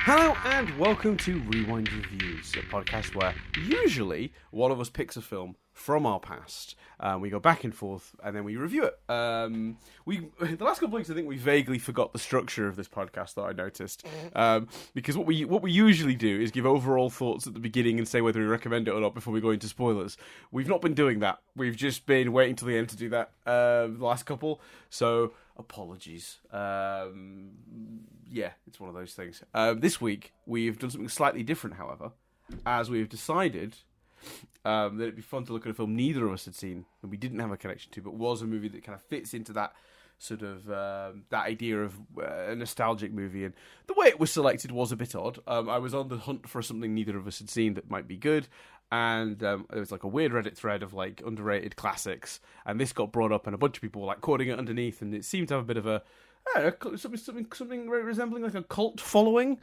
Hello and welcome to Rewind Reviews, a podcast where usually one of us picks a film from our past. We go back and forth and then we review it. The last couple of weeks, I think we vaguely forgot the structure of this podcast. That I noticed, because what we usually do is give overall thoughts at the beginning and say whether we recommend it or not before we go into spoilers. We've not been doing that. We've just been waiting till the end to do that. The last couple, so apologies. Yeah, it's one of those things. This week we've done something slightly different, however, as we've decided that it'd be fun to look at a film neither of us had seen and we didn't have a connection to, but was a movie that kind of fits into that sort of that idea of a nostalgic movie. And the way it was selected was a bit odd. I was on the hunt for something neither of us had seen that might be good, and there was like a weird Reddit thread of like underrated classics, and this got brought up and a bunch of people were like quoting it underneath, and it seemed to have a bit of a something very resembling like a cult following.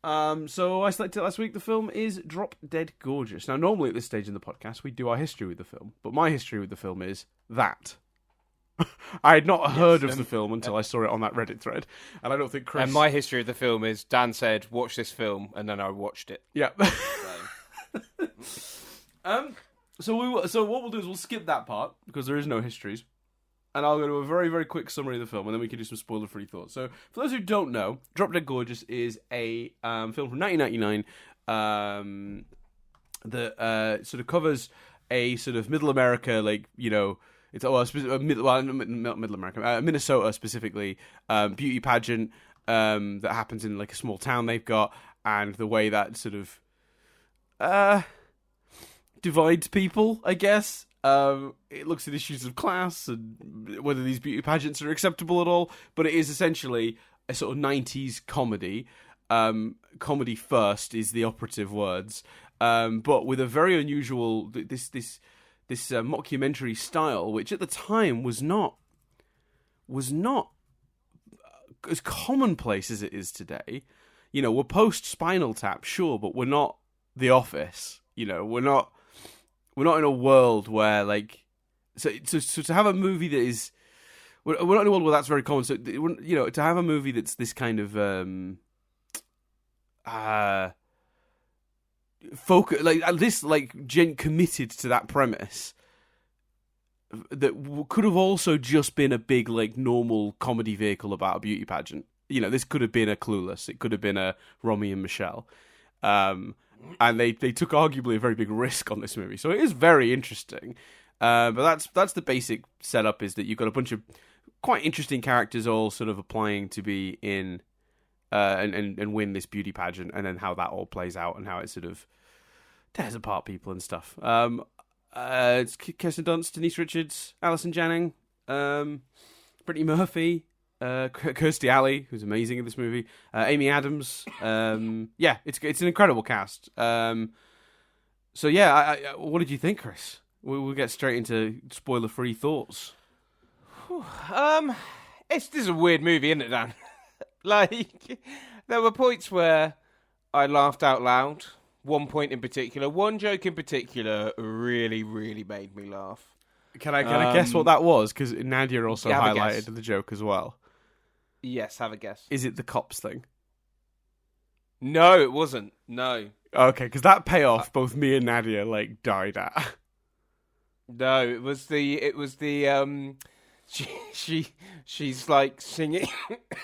So I selected last week. The film is Drop Dead Gorgeous. Now, normally at this stage in the podcast, we do our history with the film, but my history with the film is that I had not heard of the film until I saw it on that Reddit thread, and I don't think Chris... And my history of the film is Dan said, watch this film, and then I watched it. Yeah. So what we'll do is we'll skip that part, because there is no histories, and I'll go to a very, very quick summary of the film, and then we can do some spoiler-free thoughts. So, for those who don't know, Drop Dead Gorgeous is a film from 1999 that sort of covers a sort of Middle America, like, you know, it's not Middle America, Minnesota specifically, beauty pageant that happens in like a small town they've got, and the way that sort of divides people, I guess. It looks at issues of class and whether these beauty pageants are acceptable at all, but it is essentially a sort of 90s comedy. Comedy first is the operative words, but with a very unusual this mockumentary style, which at the time was not as commonplace as it is today. You know, we're post Spinal Tap, sure, but we're not The Office. You know, we're not in a world where, like, so to have a movie that is, we're not in a world where that's very common. So, you know, to have a movie that's this kind of focus, like this, like committed to that premise, that could have also just been a big, like, normal comedy vehicle about a beauty pageant. You know, this could have been a Clueless. It could have been a Romy and Michelle. And they took arguably a very big risk on this movie, so it is very interesting. But that's the basic setup, is that you've got a bunch of quite interesting characters all sort of applying to be in and win this beauty pageant, and then how that all plays out and how it sort of tears apart people and stuff. It's Kirsten Dunst, Denise Richards, Alison Janney, Brittany Murphy, Kirstie Alley, who's amazing in this movie, Amy Adams. Yeah, it's an incredible cast. So yeah, what did you think, Chris? We'll get straight into spoiler-free thoughts. This is a weird movie, isn't it, Dan? Like, there were points where I laughed out loud. One point in particular, one joke in particular, really, really made me laugh. Can I guess what that was? Because Nadia also highlighted the joke as well. Yes, have a guess. Is it the cops thing? No, it wasn't. No. Okay, because that payoff, both me and Nadia like died at. No, it was the she's like singing.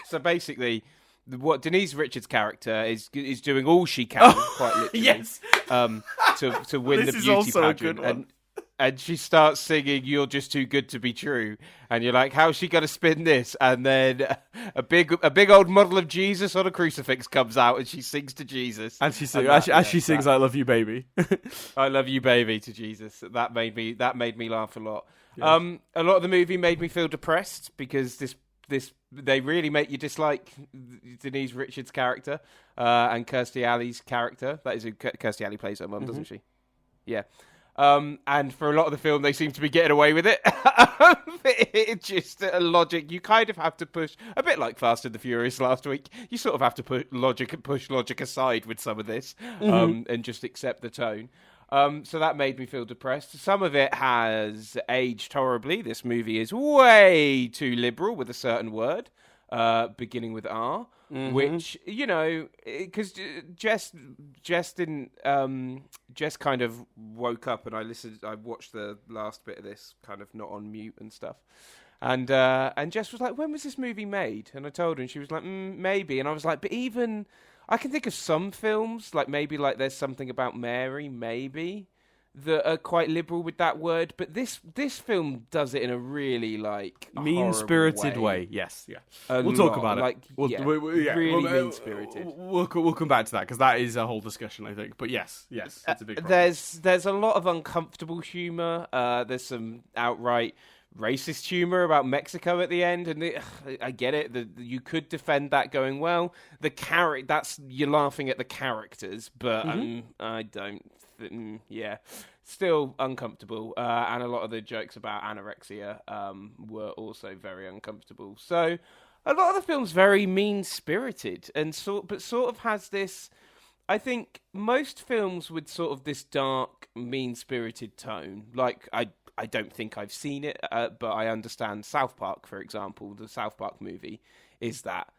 So basically, what Denise Richards' character is doing all she can, quite literally, yes, to win the beauty pageant, and she starts singing "You're Just Too Good to Be True," and you're like, "How's she gonna spin this?" And then a big old model of Jesus on a crucifix comes out, and she sings to Jesus, and she sings she sings "I Love You, Baby." I love you, baby, to Jesus. That made me laugh a lot. Yeah. A lot of the movie made me feel depressed because they really make you dislike Denise Richards' character and Kirstie Alley's character. That is who Kirstie Alley plays her mum, doesn't she? Yeah. And for a lot of the film, they seem to be getting away with it. It's just a logic. You kind of have to push, a bit like Fast and the Furious last week. You sort of have to push logic aside with some of this, and just accept the tone. So that made me feel depressed. Some of it has aged horribly. This movie is way too liberal with a certain word, beginning with R. which, you know, because Jess didn't, Jess kind of woke up and I watched the last bit of this kind of not on mute and stuff. And Jess was like, when was this movie made? And I told her, and she was like, maybe. And I was like, but even, I can think of some films, like maybe like There's Something About Mary, maybe, that are quite liberal with that word. But this film does it in a really, like, mean-spirited way. Yes, yeah. We'll talk about it. Like, really mean-spirited. We'll come back to that, because that is a whole discussion, I think. But yes, it's a big problem. There's a lot of uncomfortable humour. There's some outright racist humor about Mexico at the end, and I get it. You could defend that going, well, you're laughing at the characters, but I don't. Still uncomfortable, and a lot of the jokes about anorexia were also very uncomfortable. So a lot of the film's very mean-spirited, and sort of has this. I think most films with sort of this dark, mean-spirited tone, like I don't think I've seen it, but I understand South Park, for example, the South Park movie is that.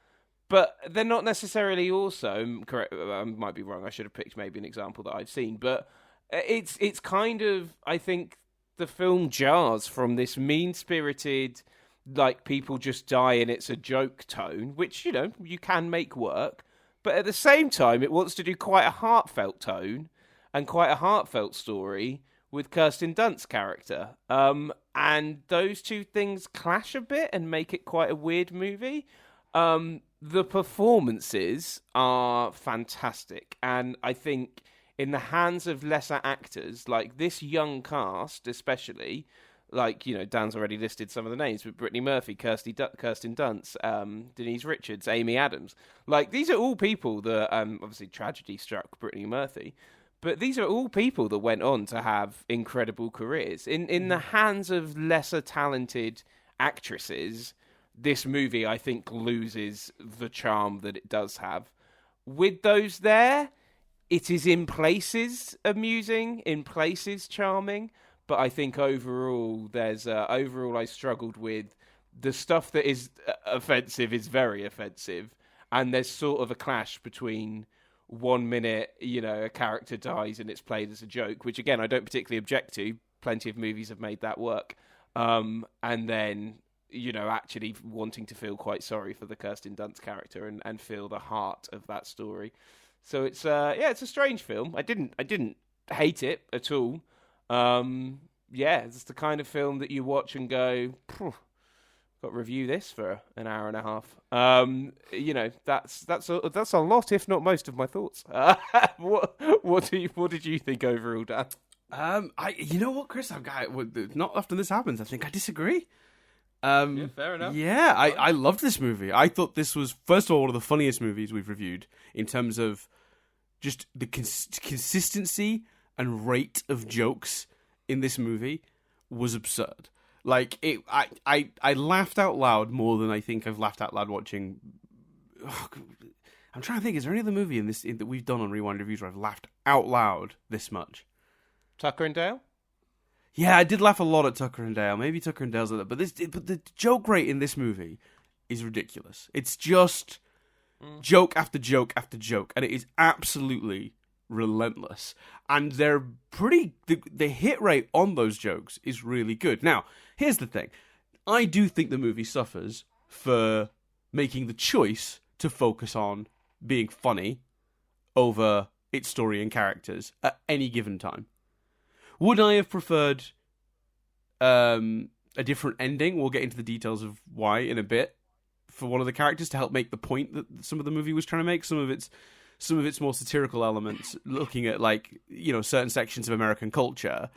But they're not necessarily also, correct, I might be wrong, I should have picked maybe an example that I've seen, but it's kind of, I think, the film jars from this mean-spirited, like, people just die and it's a joke tone, which, you know, you can make work, but at the same time, it wants to do quite a heartfelt tone and quite a heartfelt story with Kirsten Dunst's character. And those two things clash a bit and make it quite a weird movie. The performances are fantastic. And I think in the hands of lesser actors, like this young cast especially, like, you know, Dan's already listed some of the names, but Brittany Murphy, Kirsten Dunst, Denise Richards, Amy Adams. Like, these are all people that, obviously tragedy struck Brittany Murphy, but these are all people that went on to have incredible careers. In the hands of lesser talented actresses, this movie, I think, loses the charm that it does have. With those there, it is in places amusing, in places charming, but I think overall, I struggled with the stuff that is offensive is very offensive, and there's sort of a clash between 1 minute, you know, a character dies and it's played as a joke, which again, I don't particularly object to. Plenty of movies have made that work. And then, you know, actually wanting to feel quite sorry for the Kirsten Dunst character and feel the heart of that story. So it's a strange film. I didn't hate it at all. It's the kind of film that you watch and go, got to review this for an hour and a half. You know, that's a lot, if not most, of my thoughts. What did you think overall, Dan? You know what, Chris? Not often this happens. I think I disagree. Yeah, fair enough. Yeah, I loved this movie. I thought this was, first of all, one of the funniest movies we've reviewed in terms of just the consistency and rate of jokes in this movie was absurd. Like, I laughed out loud more than I think I've laughed out loud watching. I'm trying to think, is there any other movie that we've done on Rewind Reviews where I've laughed out loud this much? Tucker and Dale? Yeah, I did laugh a lot at Tucker and Dale. Maybe Tucker and Dale's like that, but the joke rate in this movie is ridiculous. It's just joke after joke after joke, and it is absolutely relentless. And the hit rate on those jokes is really good. Now, here's the thing. I do think the movie suffers for making the choice to focus on being funny over its story and characters at any given time. Would I have preferred a different ending? We'll get into the details of why in a bit, for one of the characters to help make the point that some of the movie was trying to make. Some of its more satirical elements, looking at, like, you know, certain sections of American culture,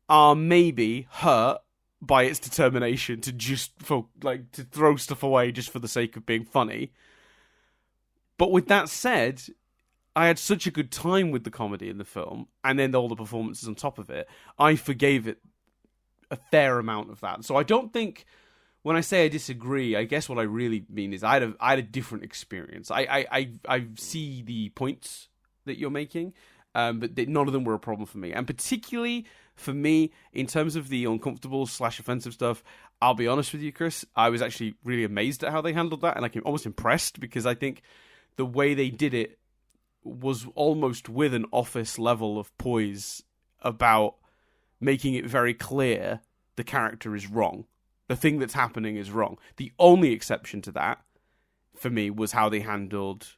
are maybe hurt by its determination to just to throw stuff away just for the sake of being funny. But with that said, I had such a good time with the comedy in the film, and then all the performances on top of it, I forgave it a fair amount of that. So I don't think, when I say I disagree, I guess what I really mean is I had a different experience. I see the points that you're making, but none of them were a problem for me. And particularly for me, in terms of the uncomfortable / offensive stuff, I'll be honest with you, Chris, I was actually really amazed at how they handled that, and like almost impressed, because I think the way they did it was almost with an Office level of poise about making it very clear the character is wrong. The thing that's happening is wrong. The only exception to that, for me, was how they handled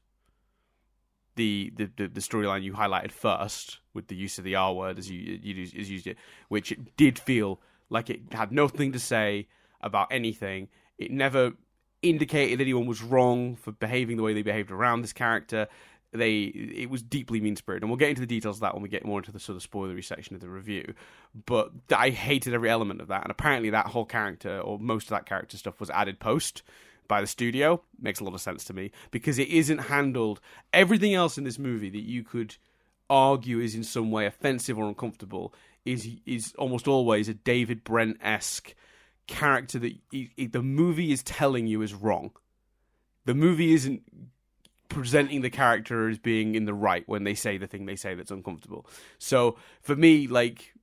the storyline you highlighted first, with the use of the R word as you used it, which it did feel like it had nothing to say about anything. It never indicated anyone was wrong for behaving the way they behaved around this character. It was deeply mean-spirited, and we'll get into the details of that when we get more into the sort of spoilery section of the review. But I hated every element of that, and apparently that whole character, or most of that character stuff, was added post by the studio. Makes a lot of sense to me, because it isn't handled. Everything else in this movie that you could argue is in some way offensive or uncomfortable is almost always a David Brent-esque character that the movie is telling you is wrong. The movie isn't presenting the character as being in the right when they say the thing they say that's uncomfortable. So for me, like,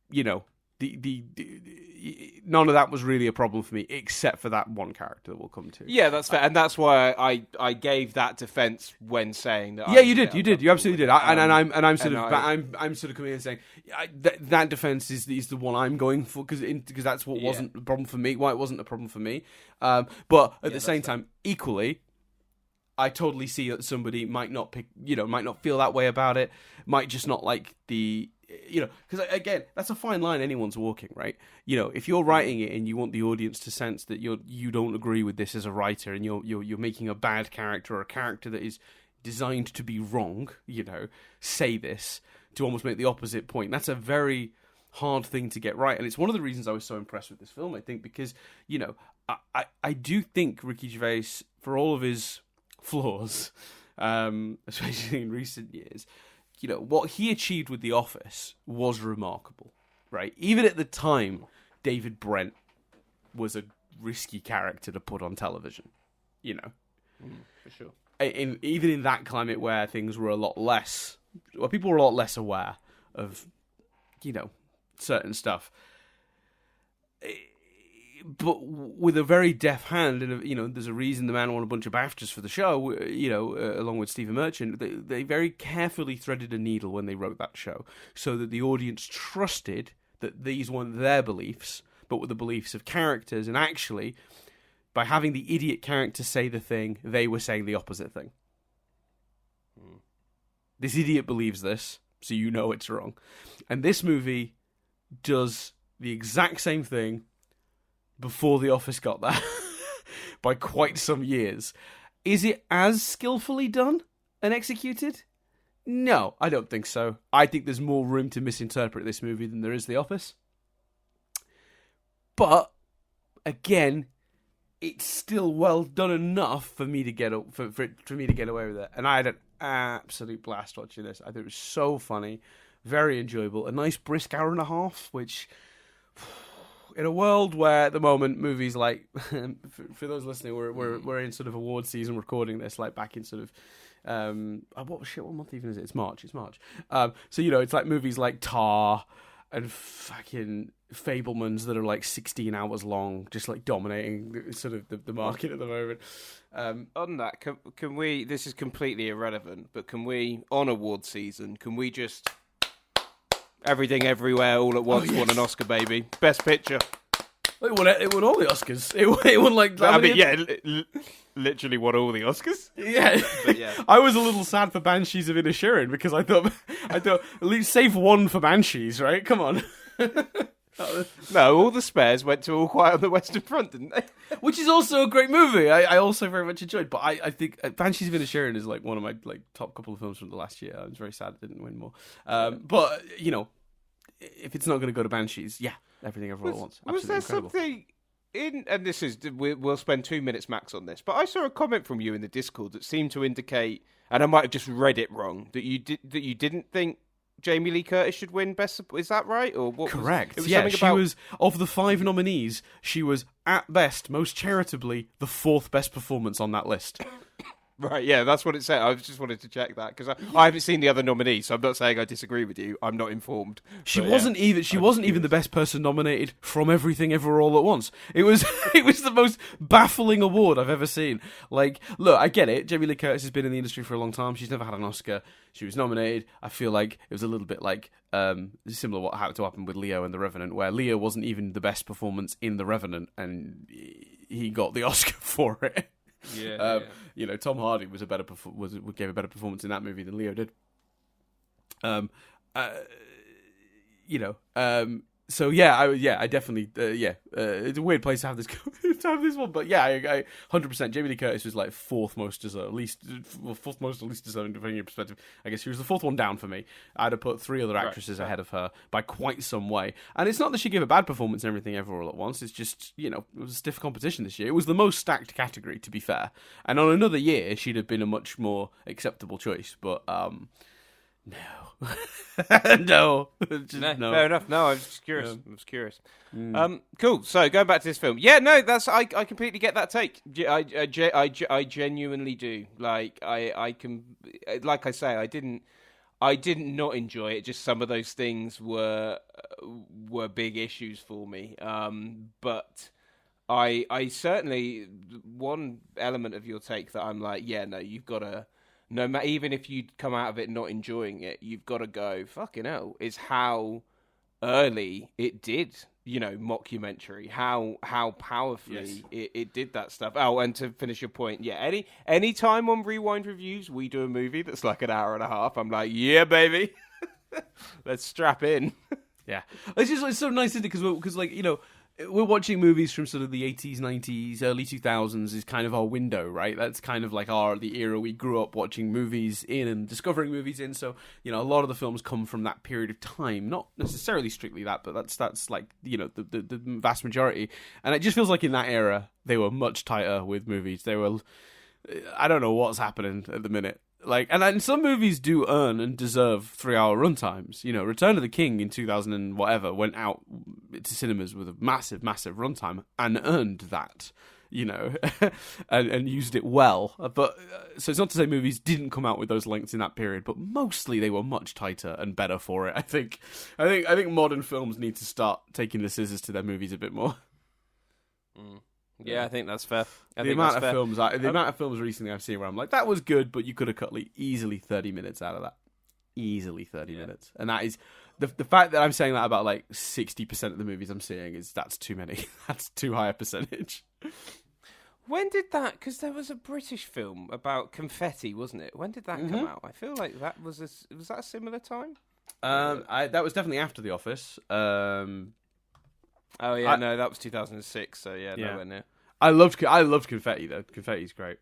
you know, the none of that was really a problem for me, except for that one character that we'll come to. Yeah, that's fair, and that's why I gave that defense when saying that. Yeah, you absolutely did. I'm sort of coming in and saying that defense is the one I'm going for, because that's what wasn't a problem for me. Why it wasn't a problem for me, but at the same time, equally, I totally see that somebody might not feel that way about it, might just not like because again, that's a fine line anyone's walking, right? You know, if you're writing it and you want the audience to sense that you don't agree with this as a writer, and you're making a bad character, or a character that is designed to be wrong, you know, say this to almost make the opposite point. That's a very hard thing to get right, and it's one of the reasons I was so impressed with this film, I think, because, you know, I do think Ricky Gervais, for all of his flaws, especially in recent years, you know, what he achieved with The Office was remarkable, right? Even at the time, David Brent was a risky character to put on television, you know. For sure. Even in that climate where things were people were a lot less aware of, you know, certain stuff. But with a very deft hand, and, you know, there's a reason the man won a bunch of BAFTAs for the show, you know, along with Stephen Merchant. They very carefully threaded a needle when they wrote that show, so that the audience trusted that these weren't their beliefs, but were the beliefs of characters. And actually, by having the idiot character say the thing, they were saying the opposite thing. This idiot believes this, so you know it's wrong. And this movie does the exact same thing before The Office got there by quite some years. Is it as skillfully done and executed? No, I don't think so. I think there's more room to misinterpret this movie than there is The Office. But again, it's still well done enough for me to get for me to get away with it. And I had an absolute blast watching this. I thought it was so funny, very enjoyable, a nice brisk hour and a half, which, in a world where at the moment movies like, for those listening, we're in sort of award season recording this, like back in sort of what month even is it? It's March. So, you know, it's like movies like Tar and fucking Fabelmans that are like 16 hours long, just like dominating sort of the market at the moment. On that, can we? This is completely irrelevant, but can we, on award season, can we just Everything Everywhere All at Once won an Oscar, baby, Best Picture. It won all the Oscars. It won like. Literally won all the Oscars. Yeah. But yeah. I was a little sad for Banshees of Inisherin because I thought at least save one for Banshees, right? Come on. No, all the spares went to All Quiet on the Western Front, didn't they? Which is also a great movie. I also very much enjoyed. But I think Banshees of Inisherin is like one of my like top couple of films from the last year. I was very sad it didn't win more. But you know, if it's not going to go to Banshees, yeah, Everything Everywhere All at Once. Was there incredible. something in? And this is we'll spend 2 minutes max on this. But I saw a comment from you in the Discord that seemed to indicate, and I might have just read it wrong, that you didn't think Jamie Lee Curtis should win Best. Is that right? Or what? Correct. Was yeah, she was, of the 5 nominees, she was at best, most charitably, the 4th best performance on that list. Right, yeah, that's what it said. I just wanted to check that because I haven't seen the other nominees, so I'm not saying I disagree with you. I'm not informed. She wasn't even the best person nominated from Everything Ever All at Once. It was it was the most baffling award I've ever seen. Like, look, I get it. Jamie Lee Curtis has been in the industry for a long time. She's never had an Oscar. She was nominated. I feel like it was a little bit like similar to what happened with Leo and The Revenant, where Leo wasn't even the best performance in The Revenant, and he got the Oscar for it. Yeah, You know, Tom Hardy gave a better performance in that movie than Leo did. So yeah, I definitely it's a weird place to have this one, but yeah, I 100%. Jamie Lee Curtis was like fourth most deserved, least deserving, depending on your perspective. I guess she was the fourth one down for me. I'd have put three other actresses ahead of her by quite some way. And it's not that she gave a bad performance in Everything Ever All at Once. It's just, you know, it was a stiff competition this year. It was the most stacked category, to be fair. And on another year, she'd have been a much more acceptable choice. But no. No. Fair enough. No, I was just curious. Yeah. I was curious. Cool. So going back to this film, I completely get that take. I genuinely do. Like I say, I didn't not enjoy it. Just some of those things were big issues for me. But I certainly, one element of your take that I'm like, yeah, no, you've got to. No matter, even if you come out of it not enjoying it, you've got to go, fucking hell, is how early it did, you know, mockumentary, how powerfully it did that stuff. Oh, and to finish your point, yeah, any time on Rewind Reviews we do a movie that's like an hour and a half, I'm like, yeah, baby, let's strap in. Yeah, it's so nice, isn't it? Because like, you know, we're watching movies from sort of the 80s, 90s, early 2000s is kind of our window, right? That's kind of like the era we grew up watching movies in and discovering movies in. So, you know, a lot of the films come from that period of time. Not necessarily strictly that, but that's like, you know, the vast majority. And it just feels like in that era, they were much tighter with movies. They were, I don't know what's happening at the minute. Like, and some movies do earn and deserve 3-hour runtimes. You know, Return of the King in 2000 and whatever went out to cinemas with a massive, massive runtime and earned that. You know, and used it well. But so it's not to say movies didn't come out with those lengths in that period, but mostly they were much tighter and better for it. I think modern films need to start taking the scissors to their movies a bit more. Yeah, I think that's fair. The amount of films recently I've seen where I'm like, that was good, but you could have cut easily 30 minutes out of that. Easily 30 minutes. And that is, the fact that I'm saying that about like 60% of the movies I'm seeing that's too many. That's too high a percentage. When did that, because there was a British film about confetti, wasn't it? When did that come out? I feel like that was that a similar time? That was definitely after The Office. Oh yeah, no, that was 2006. So yeah, nowhere near. I loved Confetti though. Confetti's great.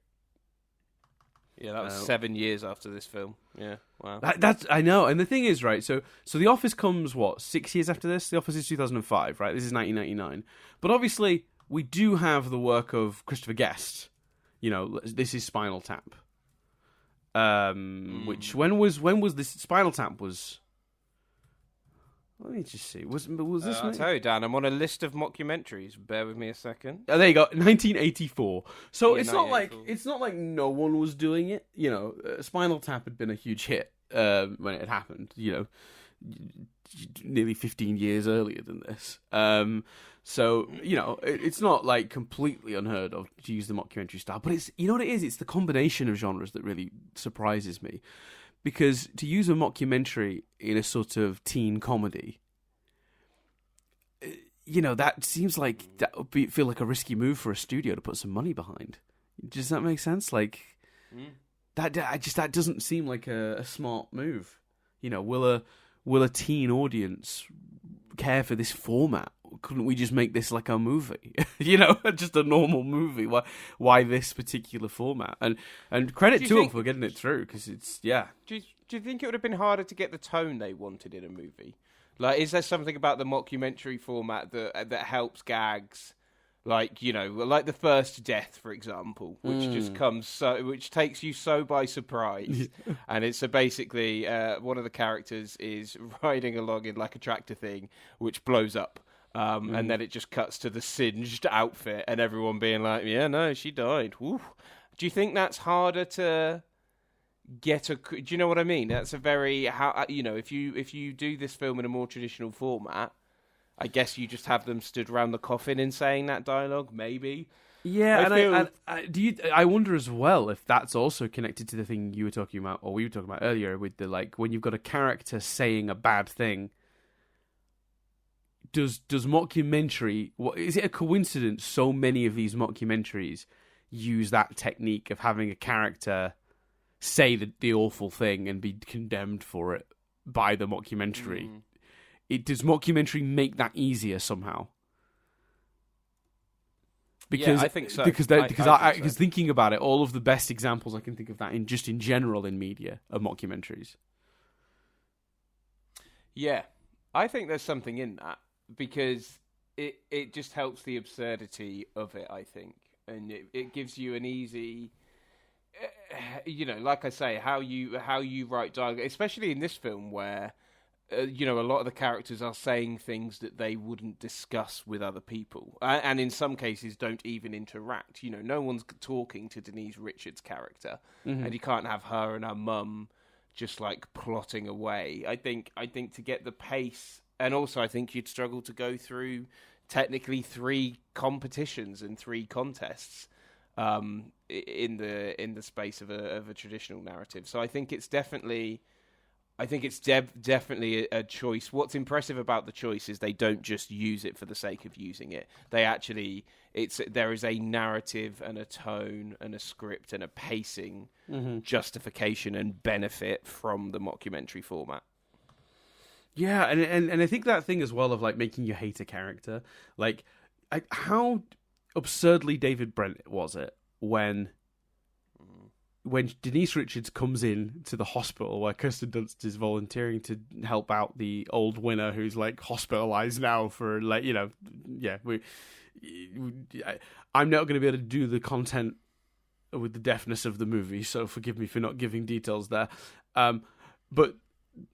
Yeah, that was 7 years after this film. Yeah, wow. That's I know, and the thing is, right? So The Office comes 6 years after this. The Office is 2005, right? This is 1999. But obviously, we do have the work of Christopher Guest. You know, this is Spinal Tap. Which when was this? Spinal Tap was. Let me just see. Was this? I'll tell you, Dan. I'm on a list of mockumentaries. Bear with me a second. Oh, there you go. 1984. So it's not like no one was doing it. You know, Spinal Tap had been a huge hit when it had happened. You know, nearly 15 years earlier than this. So you know, it's not like completely unheard of to use the mockumentary style. But it's, you know what it is? It's the combination of genres that really surprises me. Because to use a mockumentary in a sort of teen comedy, you know, that seems like that would feel like a risky move for a studio to put some money behind. Does that make sense? Like that doesn't seem like a smart move. You know, will a teen audience care for this format? Couldn't we just make this like a movie? You know, just a normal movie. Why this particular format? And credit to them for getting it through, because it's Do you think it would have been harder to get the tone they wanted in a movie? Like, is there something about the mockumentary format that helps gags? Like, you know, like The First Death, for example, which just which takes you so by surprise. And it's basically one of the characters is riding along in like a tractor thing, which blows up. And then it just cuts to the singed outfit and everyone being like, yeah, no, she died. Woo. Do you think that's harder to get a? Do you know what I mean? That's a very if you do this film in a more traditional format, I guess you just have them stood around the coffin and saying that dialogue, maybe. Yeah, I wonder as well if that's also connected to the thing you were talking about, or we were talking about earlier, with the when you've got a character saying a bad thing. Does mockumentary? Is it a coincidence? So many of these mockumentaries use that technique of having a character say the awful thing and be condemned for it by the mockumentary. Does mockumentary make that easier somehow? Because I think so. Because thinking about it, all of the best examples I can think of that in general in media are mockumentaries. Yeah, I think there's something in that because it just helps the absurdity of it. I think, and it gives you an easy, like I say, how you write dialogue, especially in this film where. A lot of the characters are saying things that they wouldn't discuss with other people, and in some cases don't even interact. No one's talking to Denise Richards' character, and you can't have her and her mum just plotting away. I think to get the pace, and also I think you'd struggle to go through technically 3 competitions and 3 contests in the space of a traditional narrative. So I think it's definitely. Definitely a choice. What's impressive about the choice is they don't just use it for the sake of using it. They actually, there is a narrative and a tone and a script and a pacing justification and benefit from the mockumentary format. Yeah, and I think that thing as well of making you hate a character, how absurdly David Brent was it when Denise Richards comes in to the hospital where Kirsten Dunst is volunteering to help out the old winner who's hospitalized now for I'm not going to be able to do the content with the deafness of the movie, so forgive me for not giving details there. But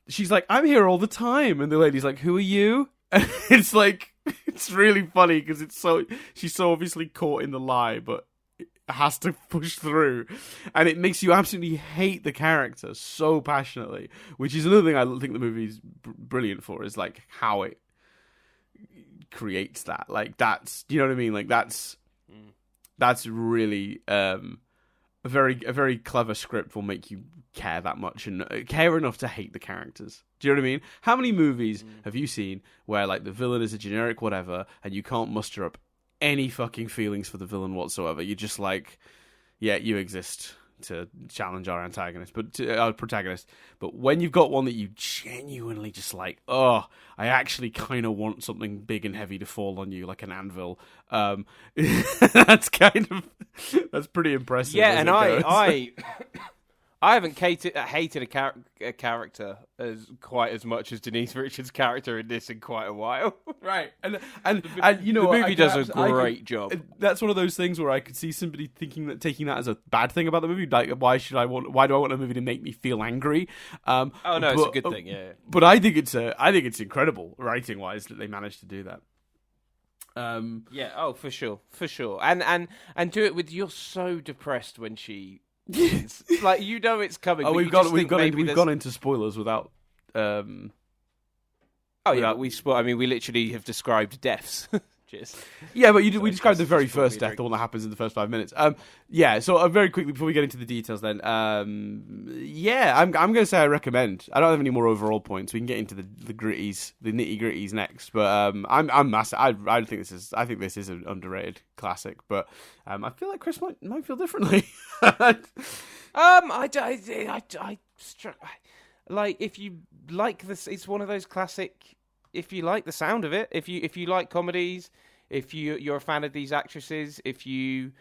she's like, I'm here all the time, and the lady's like, who are you? And it's it's really funny because she's so obviously caught in the lie, but has to push through, and it makes you absolutely hate the character so passionately, which is another thing I think the movie's brilliant for, is how it creates that. That's, you know what I mean? That's really a very clever script will make you care that much and care enough to hate the characters. Do you know what I mean? How many movies have you seen where the villain is a generic whatever and you can't muster up any fucking feelings for the villain whatsoever? You're just yeah, you exist to challenge our antagonist, our protagonist. But when you've got one that you genuinely just I actually kind of want something big and heavy to fall on you like an anvil. That's pretty impressive. Yeah, and I haven't hated a character as quite as much as Denise Richards' character in this in quite a while. Right, and the movie does a great job. That's one of those things where I could see somebody taking that as a bad thing about the movie. Why do I want a movie to make me feel angry? No, it's a good thing. Yeah, but I think it's incredible writing wise that they managed to do that. For sure, and do it with, you're so depressed when she. It's it's coming. We've gone into spoilers without. We literally have described deaths. Cheers. Yeah, but we described the very first death, the one that happens in the first 5 minutes. So very quickly before we get into the details, then, I'm going to say I recommend. I don't have any more overall points. We can get into the gritties, the nitty gritties next. But I'm massive. I think this is an underrated classic. But I feel like Chris might feel differently. If you like this, it's one of those classic. If you like the sound of it, if you like comedies, if you're a fan of these actresses, if it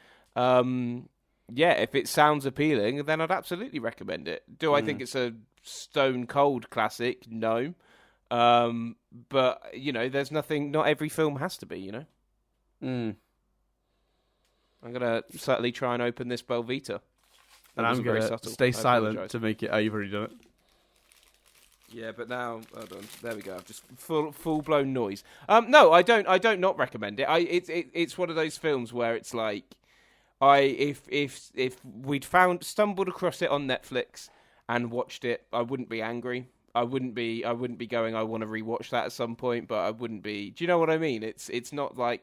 sounds appealing, then I'd absolutely recommend it. Do I think it's a stone cold classic? No, but there's nothing. Not every film has to be. I'm gonna subtly try and open this Belvita, and I'm gonna stay silent to make it. Oh, you've already done it. Yeah, but now, hold on. There we go. I've just full blown noise. No, I don't not recommend it. It's one of those films where it's If we'd stumbled across it on Netflix and watched it, I wouldn't be angry. I wouldn't be going, I want to rewatch that at some point, but I wouldn't be. Do you know what I mean? It's not that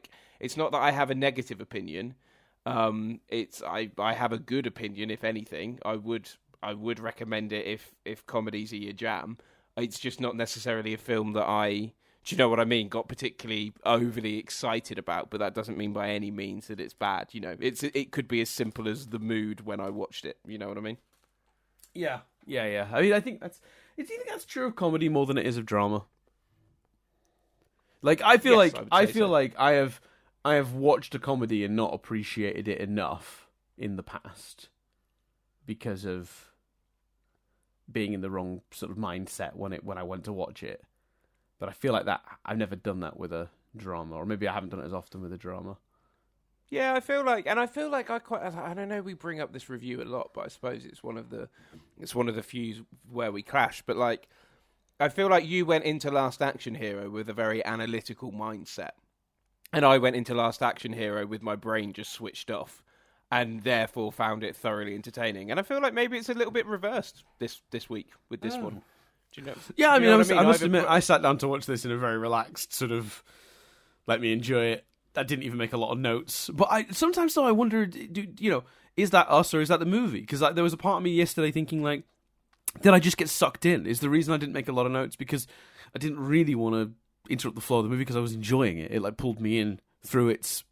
I have a negative opinion. I have a good opinion. If anything, I would recommend it if comedies are your jam. It's just not necessarily a film that do you know what I mean? Got particularly overly excited about, but that doesn't mean by any means that it's bad. You know, it could be as simple as the mood when I watched it. You know what I mean? Yeah. I mean, I think do you think that's true of comedy more than it is of drama? Like, I feel like I have watched a comedy and not appreciated it enough in the past because of being in the wrong sort of mindset when I went to watch it. But I feel like that I've never done that with a drama, or maybe I haven't done it as often with a drama. Yeah, I feel like I don't know. We bring up this review a lot, but I suppose it's one of the few where we clash. But like, I feel like you went into Last Action Hero with a very analytical mindset, and I went into Last Action Hero with my brain just switched off, and therefore found it thoroughly entertaining. And I feel like maybe it's a little bit reversed this week with this one. Do you know? Yeah, I mean, I must admit, I sat down to watch this in a very relaxed sort of, let me enjoy it. I didn't even make a lot of notes. But sometimes, though, I wonder, is that us or is that the movie? Because there was a part of me yesterday thinking, like, did I just get sucked in? Is the reason I didn't make a lot of notes because I didn't really want to interrupt the flow of the movie because I was enjoying it. It, like, pulled me in through its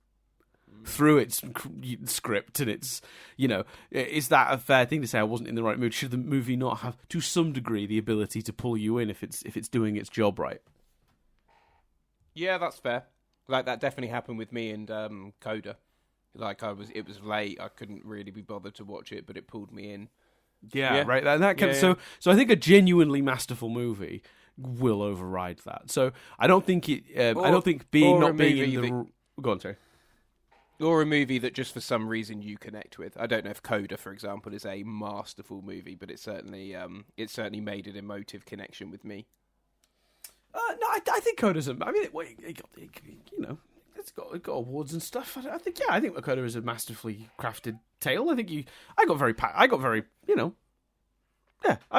script, and it's, is that a fair thing to say? I wasn't in the right mood. Should the movie not have, to some degree, the ability to pull you in if it's doing its job right? Yeah, that's fair. Like, that definitely happened with me and Coda. Like, it was late. I couldn't really be bothered to watch it, but it pulled me in. Yeah. Right. So I think a genuinely masterful movie will override that. So I don't think I don't think being not being in the. Go on, sorry. Or a movie that just for some reason you connect with. I don't know if Coda, for example, is a masterful movie, but it certainly made an emotive connection with me. No, I think Coda's. It got awards and stuff. I think Coda is a masterfully crafted tale. I think I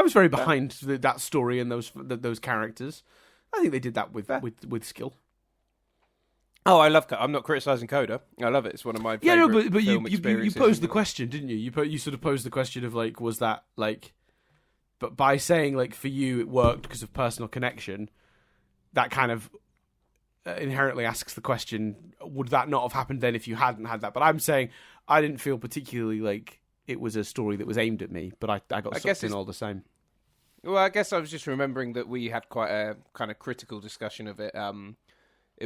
was very behind that story and those characters. I think they did that with skill. Oh, I love Coda. I'm not criticizing Coda. I love it. It's one of my favorite but film you posed the question, didn't you? You sort of posed the question of, like, was that, like, but by saying, like, for you it worked because of personal connection, that kind of inherently asks the question, would that not have happened then if you hadn't had that? But I'm saying I didn't feel particularly like it was a story that was aimed at me, but I got sucked in all the same. Well, I guess I was just remembering that we had quite a kind of critical discussion of it.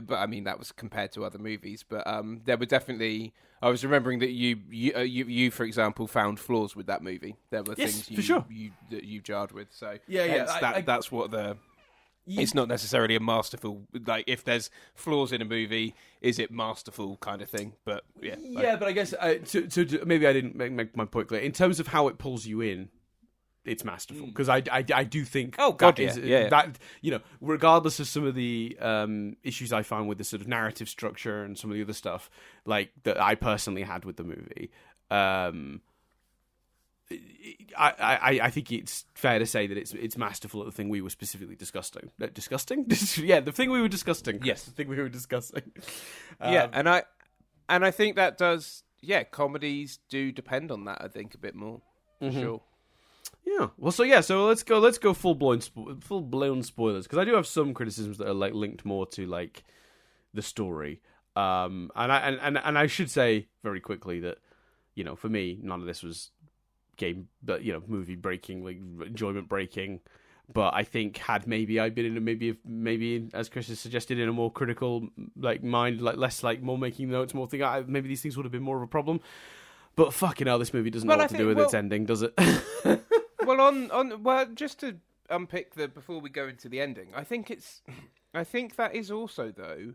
But I mean, that was compared to other movies. But there were definitely. I was remembering that you, for example, found flaws with that movie. There were things that you jarred with. So that's what the. It's not necessarily a masterful. Like, if there's flaws in a movie, is it masterful kind of thing? But yeah. Yeah, but I guess maybe I didn't make my point clear in terms of how it pulls you in. It's masterful because I do think that regardless of some of the issues I found with the sort of narrative structure and some of the other stuff like that I personally had with the movie, I think it's fair to say that it's masterful at the thing we were specifically discussing. Yeah, the thing we were discussing. Yes, the thing we were discussing. And I think that does. Yeah, comedies do depend on that. I think a bit more for sure. Yeah. Well, so let's go full blown spoilers because I do have some criticisms that are like linked more to like the story. And I should say very quickly that for me none of this was movie breaking, like enjoyment breaking. But I think had maybe I been in maybe as Chris has suggested in a more critical like mind, like less like more making notes, more maybe these things would have been more of a problem. But fucking hell, this movie doesn't know what to do with its ending, does it? Well, just to unpick before we go into the ending, I think that is also though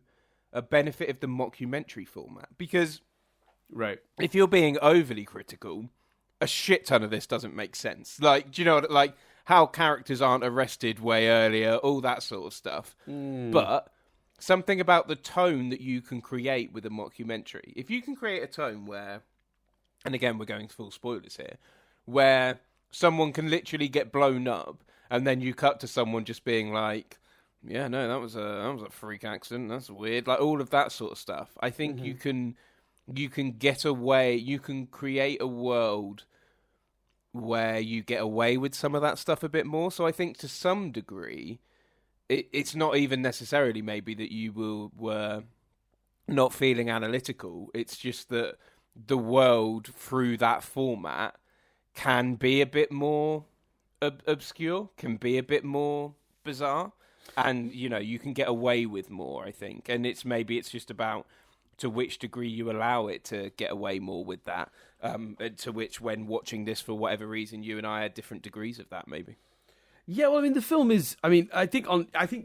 a benefit of the mockumentary format because, right, if you're being overly critical, a shit ton of this doesn't make sense. Like, do you know like how characters aren't arrested way earlier, all that sort of stuff. But something about the tone that you can create with a mockumentary, if you can create a tone where and again, we're going full spoilers here, where someone can literally get blown up, and then you cut to someone just being like, "Yeah, no, that was a freak accident. That's weird." Like all of that sort of stuff. I think you can get away. You can create a world where you get away with some of that stuff a bit more. So I think to some degree, it's not even necessarily maybe that you were not feeling analytical. It's just that the world through that format can be a bit more obscure, can be a bit more bizarre, and you can get away with more, I think. And it's just about to which degree you allow it to get away more with that, to which, when watching this for whatever reason, you and I had different degrees of that, maybe. Yeah, well, I mean, the film is. I mean, I think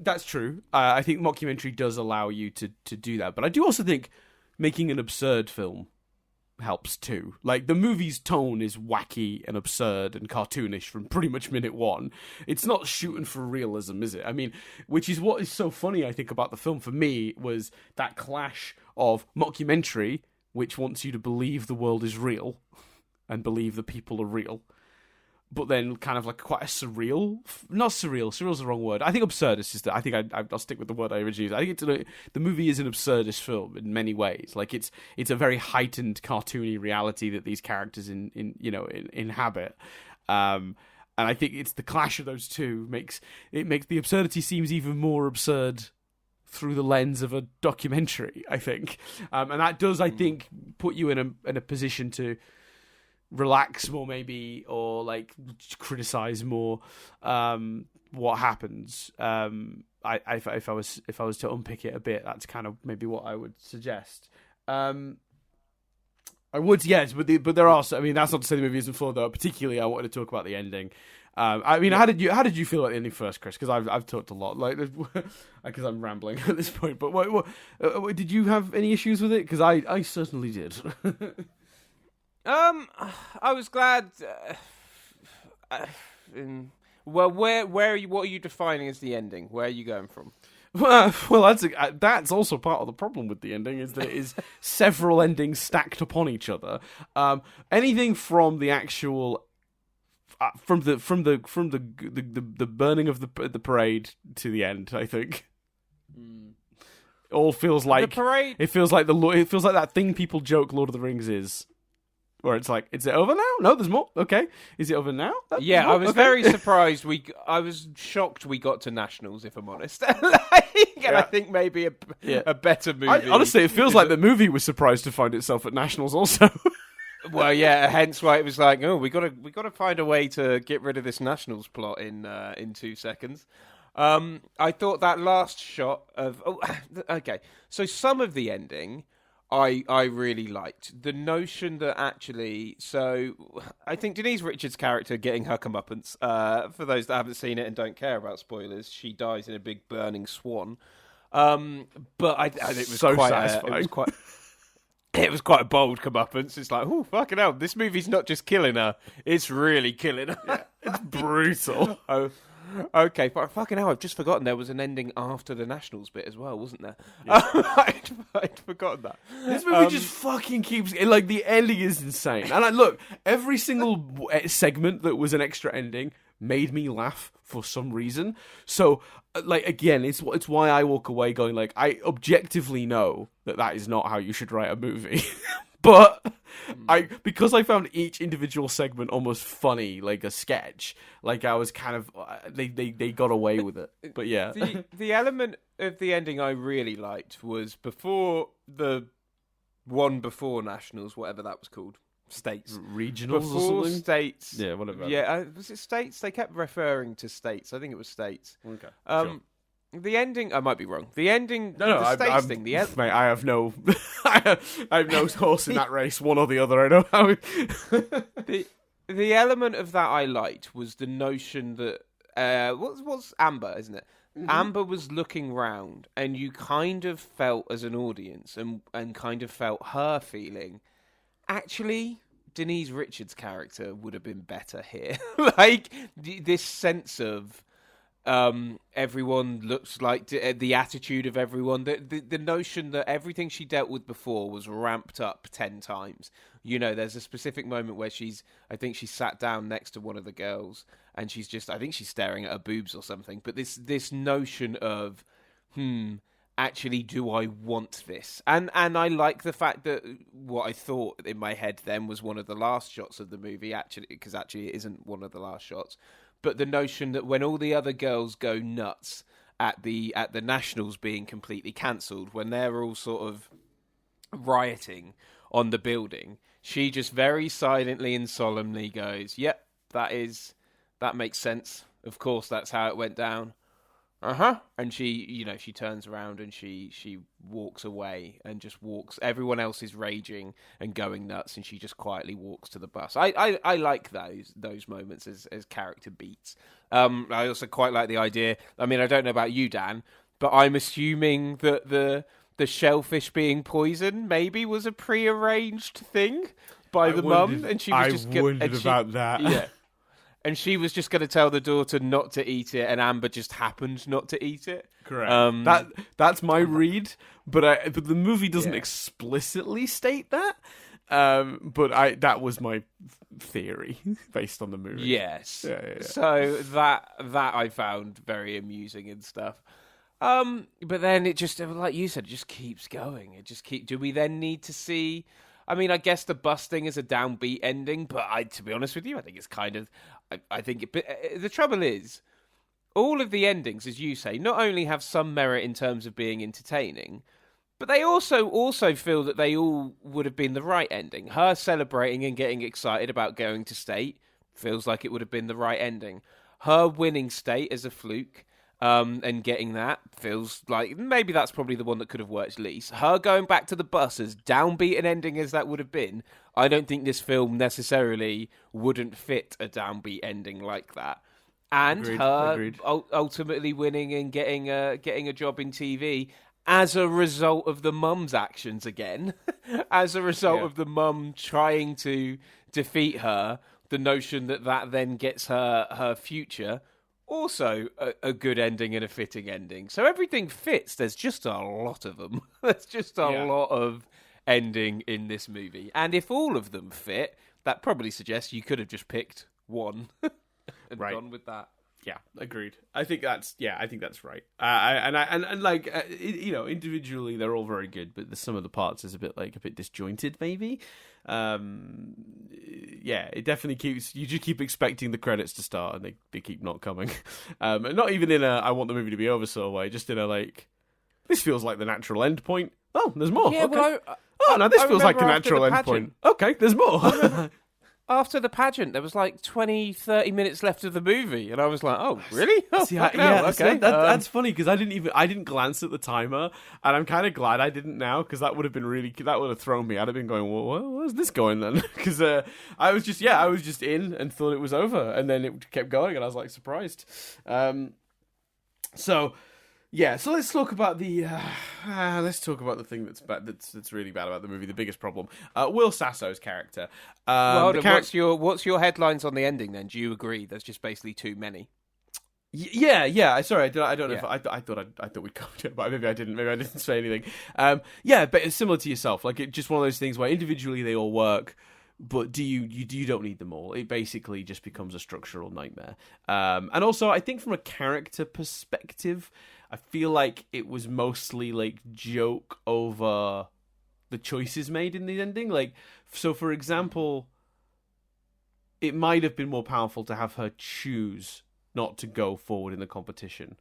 that's true. I think mockumentary does allow you to do that, but I do also think making an absurd film helps too. Like, the movie's tone is wacky and absurd and cartoonish from pretty much minute one. It's not shooting for realism, is it? I mean, which is what is so funny, I think, about the film for me, was that clash of mockumentary, which wants you to believe the world is real and believe the people are real, but then kind of like quite a surreal's the wrong word. I think absurdist is that. I think I'll stick with the word I originally used. I think the movie is an absurdist film in many ways. Like it's a very heightened cartoony reality that these characters inhabit. And I think it's the clash of those two makes the absurdity seems even more absurd through the lens of a documentary, I think. And that does, I think, put you in a position to relax more, maybe, or like criticize more what happens. If I was to unpick it a bit, that's kind of maybe what I would suggest. I would, yes, but there are. I mean, that's not to say the movie isn't full, though. Particularly, I wanted to talk about the ending. I mean, how did you feel about the ending first, Chris? Because I've talked a lot, like, because I'm rambling at this point. But what did you have any issues with it? Because I certainly did. I was glad. Well, where are you? What are you defining as the ending? Where are you going from? Well, that's also part of the problem with the ending, is that it is several endings stacked upon each other. Anything from the actual. From the burning of the parade to the end, I think, all feels like the parade. It feels like that thing people joke Lord of the Rings is, where it's like, is it over now? No, there's more. Okay, is it over now? Yeah, I was very surprised. I was shocked we got to Nationals, if I'm honest. I think maybe a better movie. Honestly, it feels like the movie was surprised to find itself at Nationals also. Well, yeah, hence why it was like, oh, we got to find a way to get rid of this Nationals plot in 2 seconds. I thought that last shot of okay, so some of the ending I really liked. The notion that actually, so I think Denise Richards' character getting her comeuppance. For those that haven't seen it and don't care about spoilers, she dies in a big burning swan. But it was so quite satisfying. It was quite a bold comeuppance. It's like, oh, fucking hell, this movie's not just killing her, it's really killing her. Yeah, it's brutal. Oh, okay, but fucking hell, I've just forgotten there was an ending after the Nationals bit as well, wasn't there? Yeah. I'd forgotten that. This movie just fucking keeps... Like, the ending is insane. And look, every single segment that was an extra ending made me laugh for some reason. So, like, again, it's why I walk away going, like, I objectively know that is not how you should write a movie. But because I found each individual segment almost funny, like a sketch, like I was kind of... They got away with it. But yeah. The element of the ending I really liked was before Nationals, whatever that was called. States. Regionals before or something? States. Yeah, whatever. Yeah, was it States? They kept referring to States. I think it was States. Okay, sure. The ending, I might be wrong. The ending, no, the States I'm, thing. Mate, I have no, I have no horse in that race. One or the other. I know how. The element of that I liked was the notion that what's Amber, isn't it? Mm-hmm. Amber was looking round, and you kind of felt as an audience, and kind of felt her feeling. Actually, Denise Richards' character would have been better here. Like this sense of. Everyone looks like the attitude of everyone. The notion that everything she dealt with before was ramped up 10 times. You know, there's a specific moment where I think she sat down next to one of the girls and I think she's staring at her boobs or something. But this notion of, actually, do I want this? And I like the fact that what I thought in my head then was one of the last shots of the movie, actually, because actually it isn't one of the last shots. But the notion that when all the other girls go nuts at the Nationals being completely cancelled, when they're all sort of rioting on the building, she just very silently and solemnly goes, "Yep, that makes sense. Of course, that's how it went down." And she turns around and she walks away and just walks. Everyone else is raging and going nuts, and she just quietly walks to the bus. I like those moments as character beats. I also quite like the idea. I mean, I don't know about you, Dan, but I'm assuming that the shellfish being poisoned maybe was a prearranged thing by the mum, and she was just wondered about that. Yeah. And she was just going to tell the daughter not to eat it, and Amber just happened not to eat it. Correct. That's my read, but the movie doesn't explicitly state that. But that was my theory based on the movie. Yes. Yeah. So that I found very amusing and stuff. But then it just, like you said, it just keeps going. Do we then need to see? I mean, I guess the bus thing is a downbeat ending, but to be honest with you, I think it's kind of. The trouble is, all of the endings, as you say, not only have some merit in terms of being entertaining, but they also feel that they all would have been the right ending. Her celebrating and getting excited about going to state feels like it would have been the right ending. Her winning state as a fluke. And getting that feels like maybe that's probably the one that could have worked least. Her going back to the bus, as downbeat an ending as that would have been, I don't think this film necessarily wouldn't fit a downbeat ending like that. And Agreed. Ultimately winning and getting a job in TV as a result of the mum's actions again, as a result of the mum trying to defeat her, the notion that then gets her future. Also, a good ending and a fitting ending. So everything fits. There's just a lot of them. There's just a lot of ending in this movie. And if all of them fit, that probably suggests you could have just picked one and gone with that. Yeah, agreed. I think that's right. Individually they're all very good, but some of the parts is a bit disjointed, maybe. It definitely you just keep expecting the credits to start, and they keep not coming. And not even in a I want the movie to be over so way, just in a this feels like the natural end point. Oh, there's more. Yeah, okay. This feels like a natural end point. Okay, there's more. After the pageant, there was 20, 30 minutes left of the movie, and I was like, "Oh, really? Oh, See, okay." That's funny because I didn't glance at the timer, and I'm kind of glad I didn't now because that would have thrown me. I'd have been going, "Well, where's this going then?" Because I was just in and thought it was over, and then it kept going, and I was surprised. So let's talk about the thing that's really bad about the movie. The biggest problem, Will Sasso's character. What's your headlines on the ending? Then do you agree? There's just basically too many. Yeah. Sorry, I don't know if I thought we'd covered it, but maybe I didn't. Maybe I didn't say anything. But it's similar to yourself. It's just one of those things where individually they all work. But you don't need them all. It basically just becomes a structural nightmare. And also, I think from a character perspective, I feel like it was mostly joke over the choices made in the ending. So for example, it might have been more powerful to have her choose not to go forward in the competition,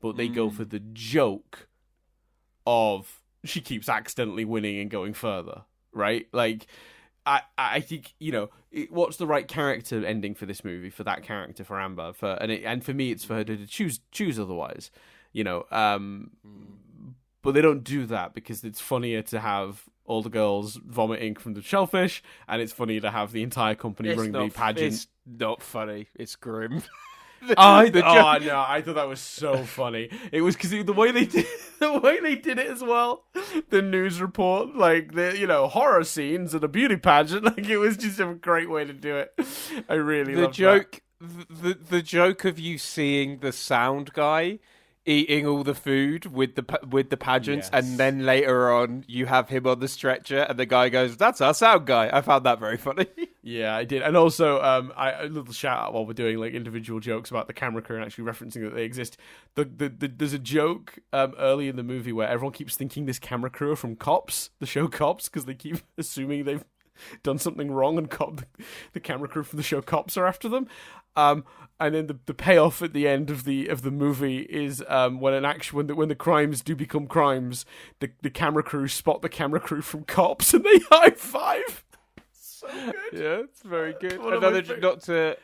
but they go for the joke of she keeps accidentally winning and going further, right? I think what's the right character ending for this movie, for that character, for Amber, and for me it's for her to choose otherwise, but they don't do that because it's funnier to have all the girls vomit ink from the shellfish, and it's funnier to have the entire company running the pageant. It's not funny. It's grim. I thought that was so funny. It was because the way they did it as well. The news report, horror scenes at a beauty pageant. It was just a great way to do it. I really loved that. the joke of you seeing the sound guy eating all the food with the pageants, Yes. and then later on you have him on the stretcher, and the guy goes, "That's our sound guy." I found that very funny. Yeah, I did, and also a little shout out while we're doing like individual jokes about the camera crew and actually referencing that they exist. There's a joke early in the movie where everyone keeps thinking this camera crew are from Cops, the show Cops, because they keep assuming they've done something wrong, and the camera crew from the show Cops are after them. And then the payoff at the end of the movie is when the crimes do become crimes, the camera crew spot the camera crew from Cops and they high five. So good. Yeah, it's very good. One of Another my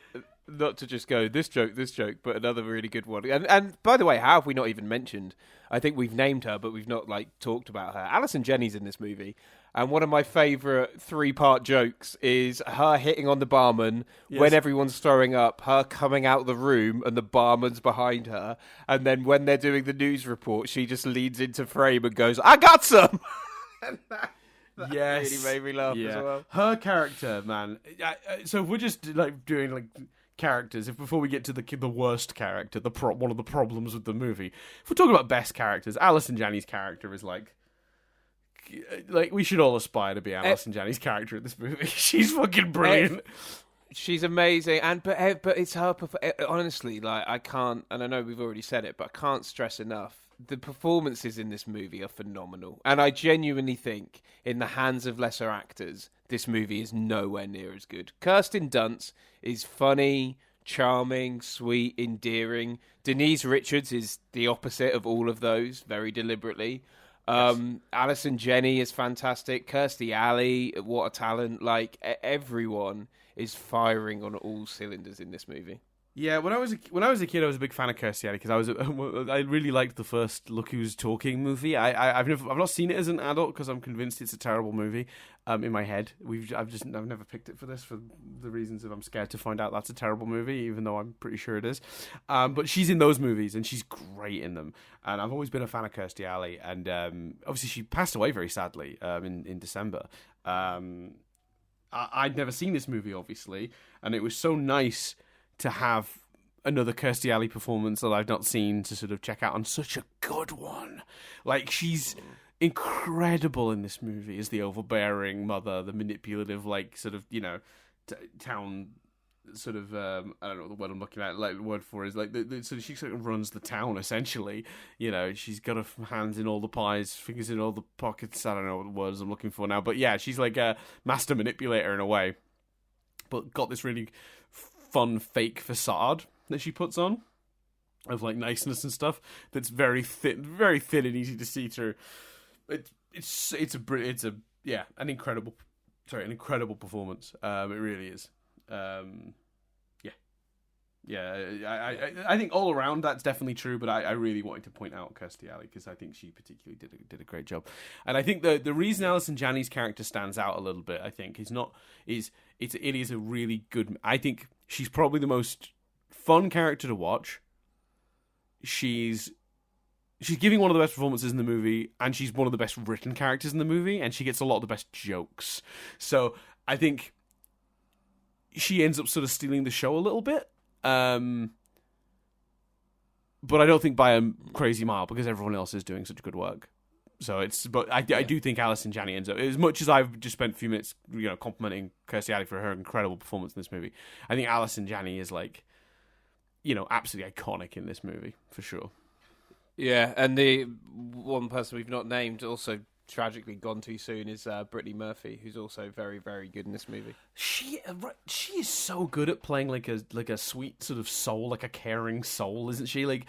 not to just go this joke, but another really good one. And by the way, how have we not even mentioned? I think we've named her, but we've not talked about her. Alison Jenney's in this movie, and one of my favourite 3-part jokes is her hitting on the barman when everyone's throwing up, her coming out of the room and the barman's behind her, and then when they're doing the news report, she just leans into frame and goes, "I got some." Yes, really made me laugh as well. Her character, man. So if we're just like doing like characters, if before we get to the worst character, one of the problems with the movie, if we're talking about best characters, Alison Janney's character is like we should all aspire to be Alison Janney's character in this movie. She's fucking brilliant. She's amazing, but it's her. Honestly, like I can't, and I know we've already said it, but I can't stress enough. The performances in this movie are phenomenal, and I genuinely think, in the hands of lesser actors, this movie is nowhere near as good. Kirsten Dunst is funny, charming, sweet, endearing. Denise Richards is the opposite of all of those, very deliberately. Alison Janney is fantastic. Kirstie Alley, what a talent! Like everyone is firing on all cylinders in this movie. Yeah, when I was a kid, I was a big fan of Kirstie Alley because I really liked the first Look Who's Talking movie. I've not seen it as an adult because I'm convinced it's a terrible movie. In my head, I've never picked it for this for the reasons of I'm scared to find out that's a terrible movie, even though I'm pretty sure it is. But she's in those movies and she's great in them. And I've always been a fan of Kirstie Alley. And obviously she passed away very sadly in December. I'd never seen this movie, obviously, and it was so nice to have another Kirstie Alley performance that I've not seen to sort of check out, on such a good one. Like, she's incredible in this movie as the overbearing mother, the manipulative, like, sort of, town sort of, I don't know what the word I'm looking at, like, the word for is, like, so she sort of runs the town, essentially. She's got her hands in all the pies, fingers in all the pockets, I don't know what the words I'm looking for now, but yeah, she's like a master manipulator in a way, but got this really fun fake facade that she puts on of like niceness and stuff that's very thin and easy to see through. It's an incredible performance. It really is. I think all around that's definitely true, but I really wanted to point out Kirstie Alley because I think she particularly did a great job. And I think the reason Alison Janney's character stands out a little bit, I think, it is a really good. I think she's probably the most fun character to watch. She's giving one of the best performances in the movie, and she's one of the best written characters in the movie, and she gets a lot of the best jokes. So I think she ends up sort of stealing the show a little bit. But I don't think by a crazy mile because everyone else is doing such good work. So I do think Alison Janney ends up, as much as I've just spent a few minutes, complimenting Kirstie Alley for her incredible performance in this movie. I think Alison Janney is like, absolutely iconic in this movie for sure. Yeah, and the one person we've not named, also tragically gone too soon, is Brittany Murphy, who's also very, very good in this movie. She is so good at playing like a sweet sort of soul, like a caring soul, isn't she? Like,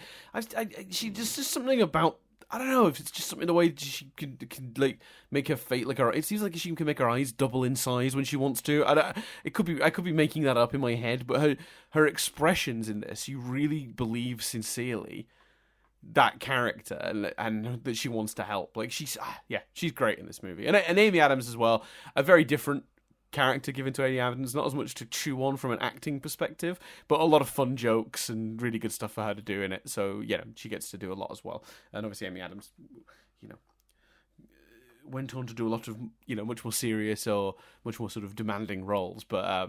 she just something about, I don't know if it's just something the way she can like make her face, like it seems like she can make her eyes double in size when she wants to. I could be making that up in my head, but her expressions in this, you really believe sincerely that character and that she wants to help. Like she's great in this movie, and Amy Adams as well. A very different character given to Amy Adams, not as much to chew on from an acting perspective, but a lot of fun jokes and really good stuff for her to do in it. So she gets to do a lot as well. And obviously Amy Adams, went on to do a lot of much more serious or much more sort of demanding roles. But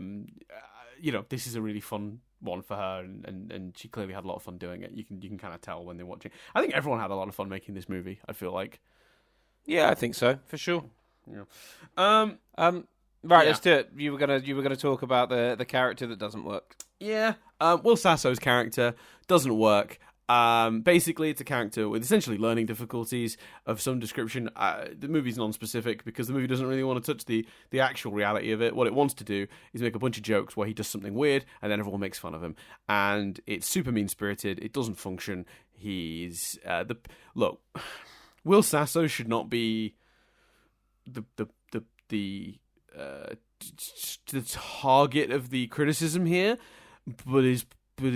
this is a really fun one for her, and she clearly had a lot of fun doing it. You can kind of tell when they're watching. I think everyone had a lot of fun making this movie. I feel like. Yeah, I think so for sure. Yeah. Right, Yeah. let's do it. You were gonna talk about the character that doesn't work. Yeah. Will Sasso's character doesn't work. Basically, it's a character with essentially learning difficulties of some description. The movie's non-specific because the movie doesn't really want to touch the actual reality of it. What it wants to do is make a bunch of jokes where he does something weird and then everyone makes fun of him. And it's super mean-spirited. It doesn't function. He's look. Will Sasso should not be the target of the criticism here, but his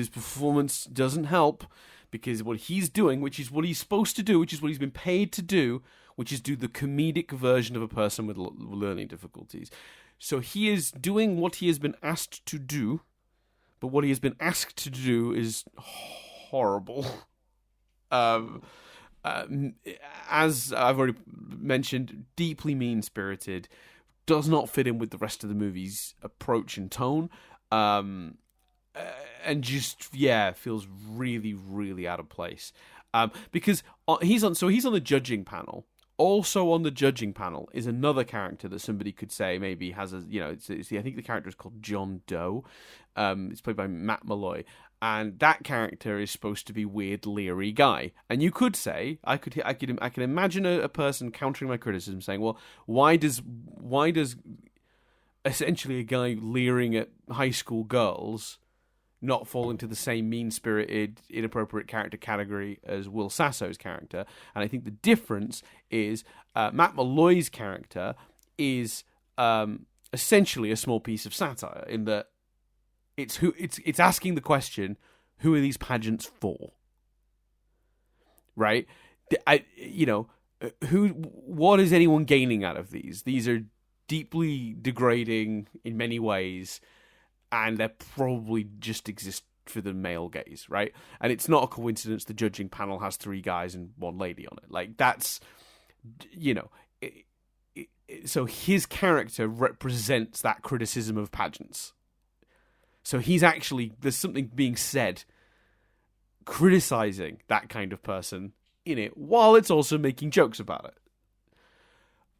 performance doesn't help because what he's doing, which is what he's supposed to do, which is what he's been paid to do, which is do the comedic version of a person with learning difficulties. So he is doing what he has been asked to do, but what he has been asked to do is horrible. As I've already mentioned, deeply mean-spirited, does not fit in with the rest of the movie's approach and tone, and just feels really, really out of place. Because he's on the judging panel. Also on the judging panel is another character that somebody could say maybe has a I think the character is called John Doe. It's played by Matt Malloy. And that character is supposed to be weird, leery guy. And you could say, I can imagine a person countering my criticism, saying, "Well, why does essentially a guy leering at high school girls not fall into the same mean-spirited, inappropriate character category as Will Sasso's character?" And I think the difference is Matt Malloy's character is essentially a small piece of satire in that. It's asking the question, who are these pageants for? Right? What is anyone gaining out of these? These are deeply degrading in many ways, and they probably just exist for the male gaze, right? And it's not a coincidence the judging panel has 3 guys and 1 lady on it. Like, that's, so his character represents that criticism of pageants. So there's something being said criticizing that kind of person in it, while it's also making jokes about it.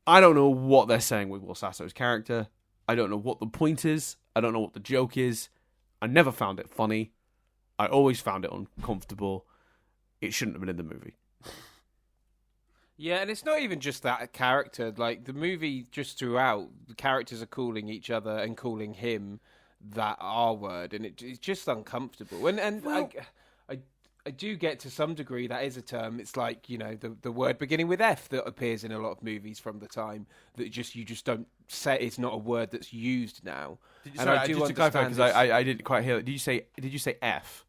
I don't know what they're saying with Will Sasso's character. I don't know what the point is. I don't know what the joke is. I never found it funny. I always found it uncomfortable. It shouldn't have been in the movie. Yeah, and it's not even just that character. Like, the movie, just throughout, the characters are calling each other and calling him that R word, and it's just uncomfortable. And well, I do get to some degree that is a term. It's like, the word beginning with F that appears in a lot of movies from the time that you just don't say. It's not a word that's used now. I do understand because I didn't quite hear it. Did you say F?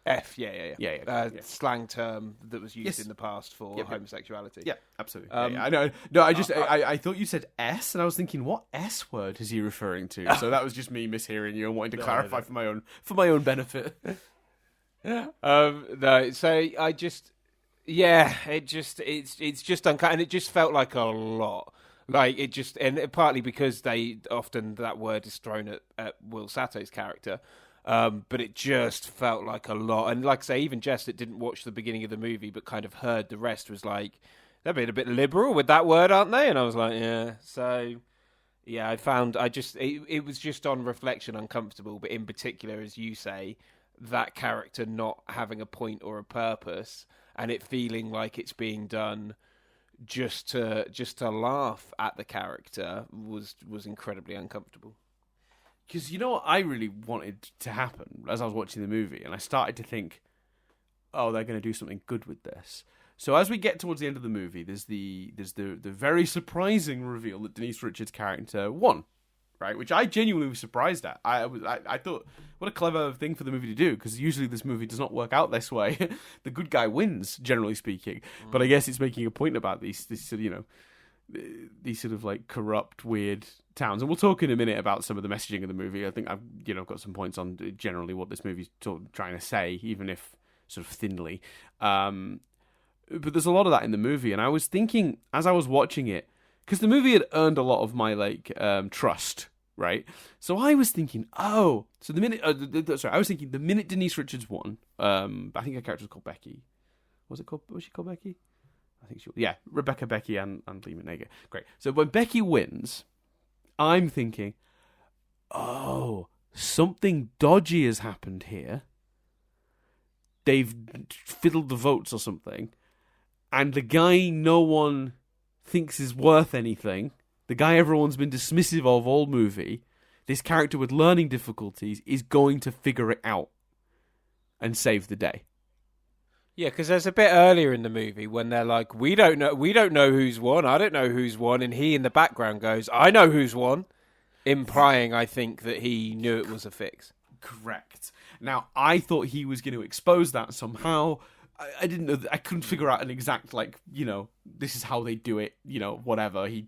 F, yeah. Slang term that was used in the past for homosexuality. Yeah, absolutely. I know. No, I thought you said S, and I was thinking, what S word is he referring to? So that was just me mishearing you and wanting to clarify for my own benefit. No, so I just, it's just uncut, and it just felt like a lot. Like, it just, and partly because that word is thrown at Will Sasso's character. But it just felt like a lot. And like I say, even Jess that didn't watch the beginning of the movie but kind of heard the rest was like, they're being a bit liberal with that word, aren't they? And I was like, yeah. So, yeah, it was just on reflection uncomfortable. But in particular, as you say, that character not having a point or a purpose and it feeling like it's being done just to laugh at the character was incredibly uncomfortable. Because you know what I really wanted to happen as I was watching the movie, and I started to think, oh, they're going to do something good with this. So as we get towards the end of the movie, there's the very surprising reveal that Denise Richards' character won, right? Which I genuinely was surprised at. I thought, what a clever thing for the movie to do, because usually this movie does not work out this way. The good guy wins, generally speaking. But I guess it's making a point about these sort of like corrupt, weird towns, and we'll talk in a minute about some of the messaging of the movie. I think I've got some points on generally what this movie's trying to say, even if sort of thinly. But there's a lot of that in the movie, and I was thinking as I was watching it, because the movie had earned a lot of my trust right? So I was thinking, oh, so the minute, I was thinking the minute Denise Richards won, I think her character was called Becky. Was she called Becky? I think she was. Yeah, Rebecca, Becky, and Lee Manega. Great. So when Becky wins, I'm thinking, oh, something dodgy has happened here. They've fiddled the votes or something. And the guy no one thinks is worth anything, the guy everyone's been dismissive of all movie, this character with learning difficulties is going to figure it out and save the day. Yeah, because there's a bit earlier in the movie when they're like, we don't know who's won, I don't know who's won, and he in the background goes, I know who's won, implying, I think, that he knew it was a fix. Correct. Now, I thought he was going to expose that somehow. I didn't know. I couldn't figure out an exact, this is how they do it, whatever. He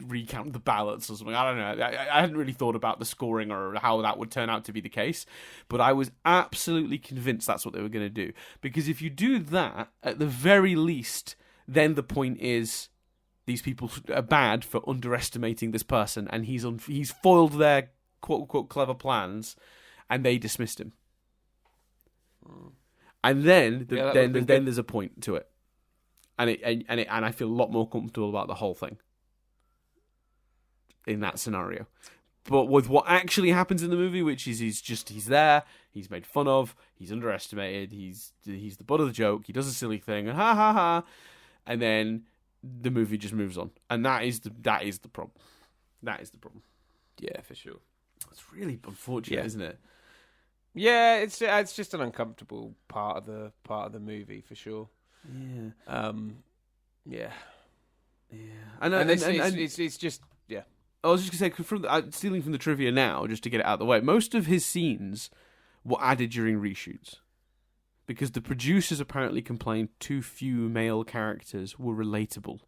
recounted the ballots or something. I don't know. I hadn't really thought about the scoring or how that would turn out to be the case. But I was absolutely convinced that's what they were going to do. Because if you do that, at the very least, then the point is these people are bad for underestimating this person. And he's foiled their quote-unquote clever plans. And they dismissed him. And then there's a point to it, and I feel a lot more comfortable about the whole thing in that scenario. But with what actually happens in the movie, which is he's there, he's made fun of, he's underestimated, he's the butt of the joke, he does a silly thing, and ha ha ha, and then the movie just moves on, and that is the problem. That is the problem. Yeah, for sure. It's really unfortunate, isn't it? Yeah, it's just an uncomfortable part of the movie for sure. Yeah. Yeah. And it's just yeah. I was just gonna say, stealing from the trivia now, just to get it out of the way. Most of his scenes were added during reshoots because the producers apparently complained too few male characters were relatable.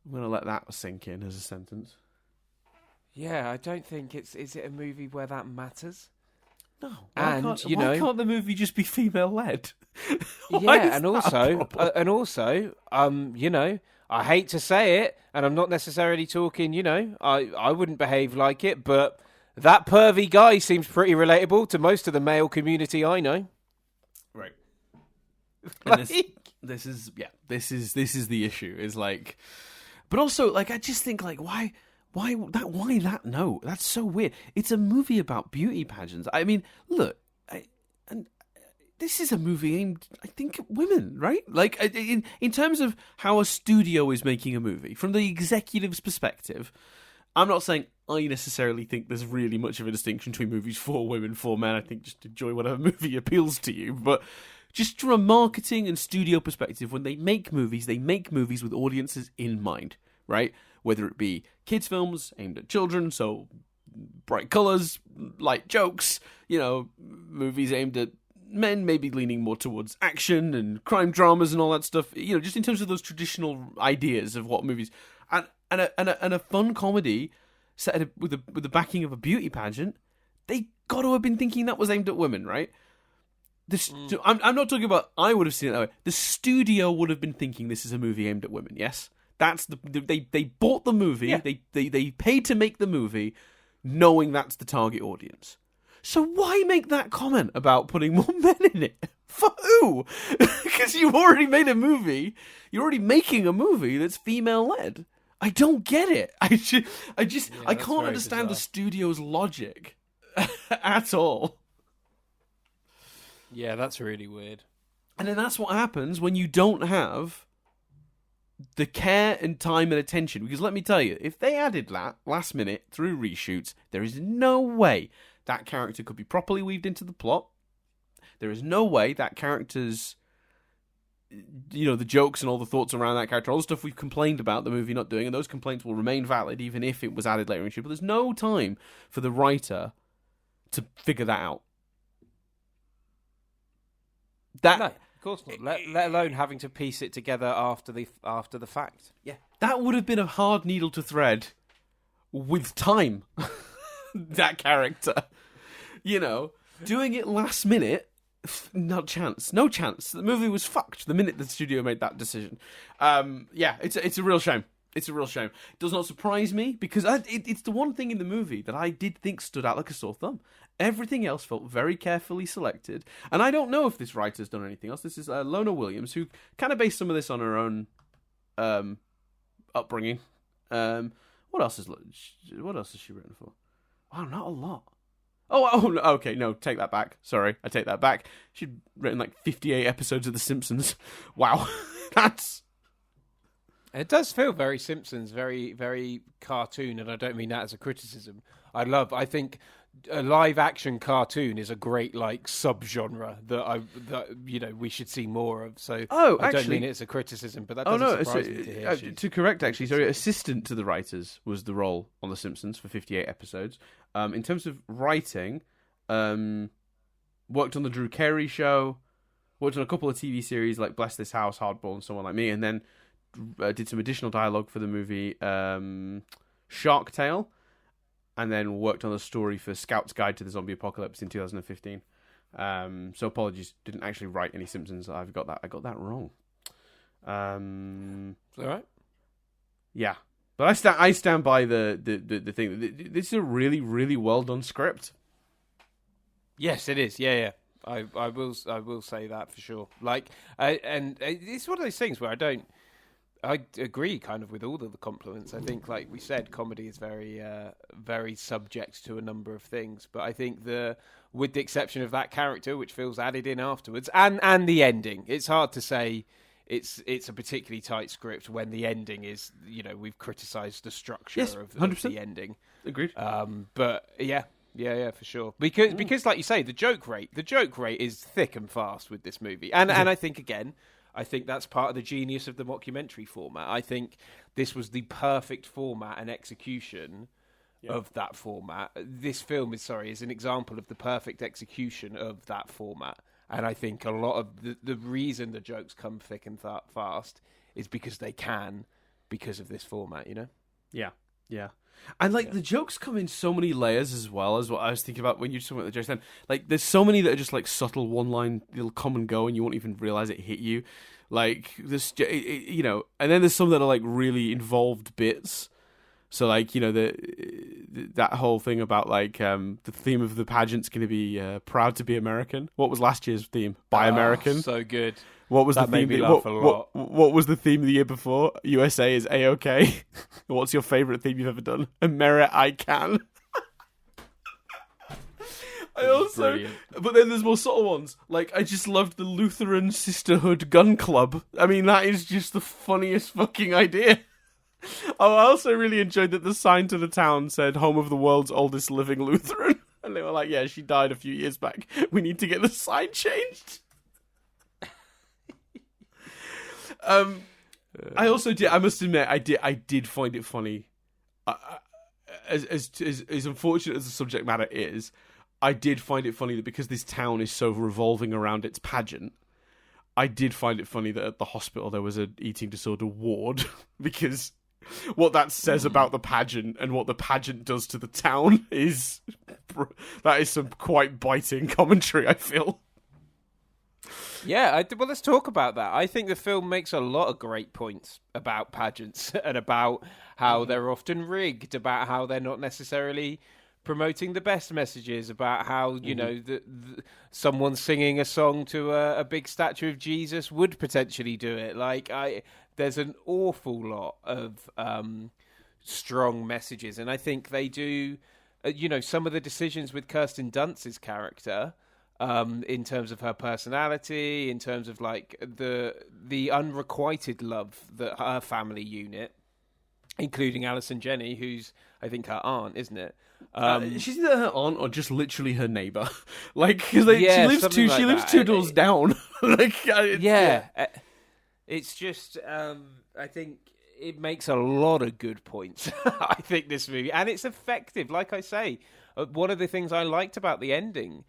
I'm gonna let that sink in as a sentence. Yeah, I don't think is it a movie where that matters? No, why can't the movie just be female led? Yeah, and also, I hate to say it, and I'm not necessarily talking, I wouldn't behave like it, but that pervy guy seems pretty relatable to most of the male community I know. Right. And this is the issue. Is like, but also I just think Why that note? That's so weird. It's a movie about beauty pageants. I mean, look, this is a movie aimed, I think, at women, right? Like, in terms of how a studio is making a movie, from the executive's perspective, I'm not saying I necessarily think there's really much of a distinction between movies for women, for men. I think just enjoy whatever movie appeals to you. But just from a marketing and studio perspective, when they make movies with audiences in mind, right? Whether it be kids' films aimed at children, so bright colours, light jokes, movies aimed at men, maybe leaning more towards action and crime dramas and all that stuff. Just in terms of those traditional ideas of what movies, and a fun comedy set with the backing of a beauty pageant, they got to have been thinking that was aimed at women, right? I'm not talking about I would have seen it that way. The studio would have been thinking this is a movie aimed at women. Yes. That's they bought the movie. Yeah. They paid to make the movie, knowing that's the target audience. So why make that comment about putting more men in it? For who? Because you've already made a movie. You're already making a movie that's female led. I don't get it. I can't understand the studio's logic at all. Yeah, that's really weird. And then that's what happens when you don't have the care and time and attention, because let me tell you, if they added that last minute through reshoots, there is no way that character could be properly weaved into the plot. There is no way that character's, the jokes and all the thoughts around that character, all the stuff we've complained about the movie not doing, and those complaints will remain valid even if it was added later in reshoot. But there's no time for the writer to figure that out. No. Of course not. Let alone having to piece it together after the fact. Yeah, that would have been a hard needle to thread with time. That character, doing it last minute, no chance. The movie was fucked the minute the studio made that decision. Yeah, it's a real shame. It's a real shame. It does not surprise me because it's the one thing in the movie that I did think stood out like a sore thumb. Everything else felt very carefully selected, and I don't know if this writer's done anything else. This is Lona Williams, who kind of based some of this on her own upbringing. What else has she written for? Wow, not a lot. Oh, okay, no, take that back. Sorry, I take that back. She'd written like 58 episodes of The Simpsons. Wow, that's... It does feel very Simpsons, very, very cartoon, and I don't mean that as a criticism. I think a live-action cartoon is a great, like, subgenre that we should see more of. So I don't mean it as a criticism, but that doesn't surprise me to hear. To correct, actually, sorry, assistant to the writers was the role on The Simpsons for 58 episodes. In terms of writing, worked on the Drew Carey Show, worked on a couple of TV series like Bless This House, Hardball, and Someone Like Me, and then did some additional dialogue for the movie Shark Tale, and then worked on the story for Scout's Guide to the Zombie Apocalypse in 2015. So apologies, didn't actually write any Simpsons. I got that wrong. All right. Yeah, but I stand by the thing. This is a really, really well done script. Yes, it is. Yeah. I will say that for sure. Like, and it's one of those things where I agree kind of with all of the compliments. I think, like we said, comedy is very, very subject to a number of things. But I think with the exception of that character, which feels added in afterwards, and the ending, it's hard to say it's a particularly tight script when the ending is, we've criticised the structure of the ending. Agreed. But yeah, for sure. Because like you say, the joke rate is thick and fast with this movie, and I think again. I think that's part of the genius of the mockumentary format. I think this was the perfect format and execution of that format. This film is an example of the perfect execution of that format. And I think a lot of the reason the jokes come thick and fast is because they can, because of this format, Yeah. And the jokes come in so many layers as well as what I was thinking about when you were talking about the jokes then. Like there's so many that are just like subtle one line, they'll come and go and you won't even realise it hit you. Like this, and then there's some that are like really involved bits. So like, that whole thing about like the theme of the pageant's going to be proud to be American. What was last year's theme? Buy American. So good. What was that the theme? Made me laugh a lot. What was the theme the year before? USA is A-OK. What's your favourite theme you've ever done? Merit I Can. Brilliant. But then there's more subtle ones. Like, I just loved the Lutheran Sisterhood Gun Club. I mean, that is just the funniest fucking idea. Oh, I also really enjoyed that the sign to the town said, home of the world's oldest living Lutheran. And they were like, yeah, she died a few years back. We need to get the sign changed. I also did. I must admit, I did find it funny. As unfortunate as the subject matter is, I did find it funny that because this town is so revolving around its pageant, I did find it funny that at the hospital there was an eating disorder ward because what that says about the pageant and what the pageant does to the town is some quite biting commentary, I feel. Yeah, well, let's talk about that. I think the film makes a lot of great points about pageants and about how they're often rigged, about how they're not necessarily promoting the best messages, about how, someone singing a song to a big statue of Jesus would potentially do it. Like, there's an awful lot of strong messages, and I think they do, some of the decisions with Kirsten Dunst's character, in terms of her personality, in terms of like the unrequited love that her family unit, including Alison Jenny, who's I think her aunt, isn't it? She's either her aunt or just literally her neighbor. Like, because she lives two doors down. It's just I think it makes a lot of good points. I think this movie, and it's effective. Like I say, one of the things I liked about the ending.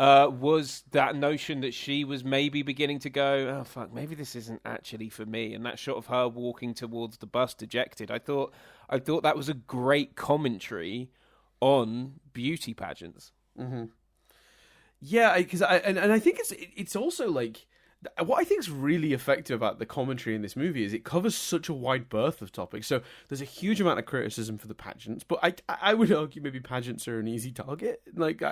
Was that notion that she was maybe beginning to go, oh fuck, maybe this isn't actually for me, and that shot of her walking towards the bus dejected. I thought that was a great commentary on beauty pageants. Mm-hmm. Yeah, because I think it's also like what I think is really effective about the commentary in this movie is it covers such a wide berth of topics. So there's a huge amount of criticism for the pageants, but I would argue maybe pageants are an easy target. Like,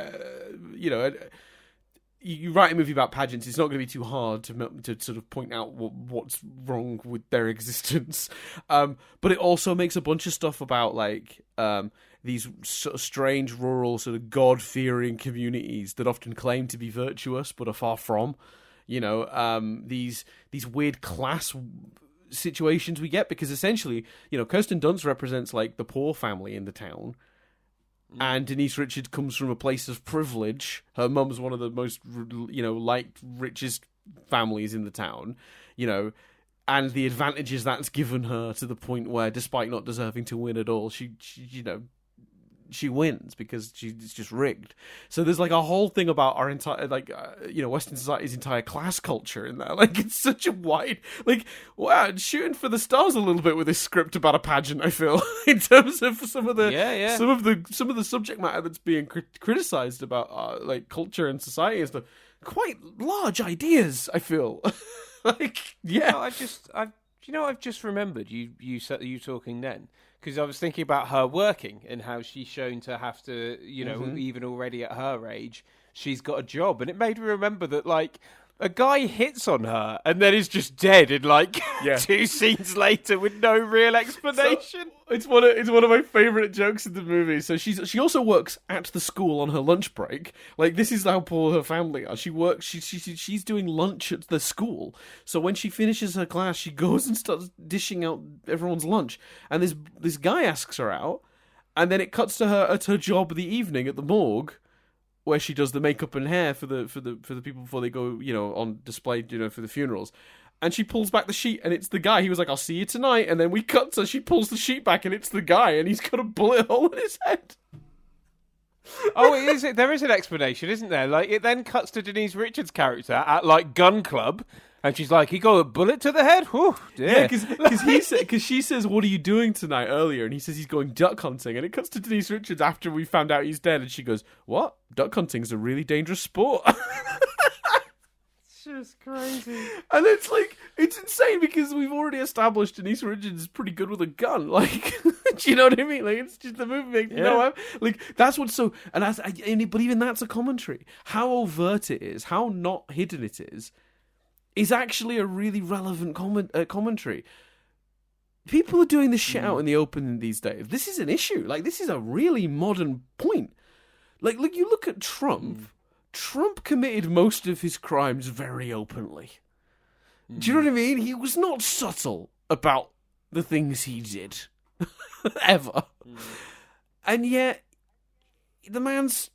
you write a movie about pageants, it's not going to be too hard to sort of point out what's wrong with their existence. But it also makes a bunch of stuff about like these sort of strange rural sort of God-fearing communities that often claim to be virtuous but are far from. These weird class situations we get, because essentially, Kirsten Dunst represents like the poor family in the town, and Denise Richards comes from a place of privilege. Her mum's one of the most, liked, richest families in the town, and the advantages that's given her to the point where, despite not deserving to win at all, she wins because it's just rigged. So there's like a whole thing about our entire, Western society's entire class culture in there. Like, it's such a wide, like, wow, it's shooting for the stars a little bit with this script about a pageant, I feel, in terms of some of the subject matter that's being criticized about like culture and society and stuff. Quite large ideas, I feel. Like, yeah. I've just remembered you talking then. Because I was thinking about her working and how she's shown to have to, even already at her age, she's got a job. And it made me remember that, like, a guy hits on her and then is just dead in, like, 2 scenes later with no real explanation. So, it's one of my favourite jokes in the movie. So she also works at the school on her lunch break. Like, this is how poor her family are. She works, she's doing lunch at the school. So when she finishes her class, she goes and starts dishing out everyone's lunch. And this guy asks her out, and then it cuts to her at her job the evening at the morgue, where she does the makeup and hair for the people before they go, on display, for the funerals. And she pulls back the sheet, and it's the guy. He was like, "I'll see you tonight." And then we cut to, she pulls the sheet back, and it's the guy, and he's got a bullet hole in his head. Oh, there is an explanation, isn't there? Like, it then cuts to Denise Richards' character at, like, gun club, and she's like, "He got a bullet to the head?" Whew, dear. Yeah, because she says, "What are you doing tonight?" earlier, and he says he's going duck hunting, and it cuts to Denise Richards after we found out he's dead, and she goes, "What? Duck hunting's a really dangerous sport." It's just crazy. And it's like, it's insane because we've already established Denise Richards is pretty good with a gun. Like, do you know what I mean? Like, it's just the movie makes me know. Like, that's what's so, but even that's a commentary. How overt it is, how not hidden it is actually a really relevant commentary. People are doing this shit out in the open these days. This is an issue. Like, this is a really modern point. Like, you look at Trump. Trump committed most of his crimes very openly. Do you know what I mean? He was not subtle about the things he did. Ever. And yet, the man's,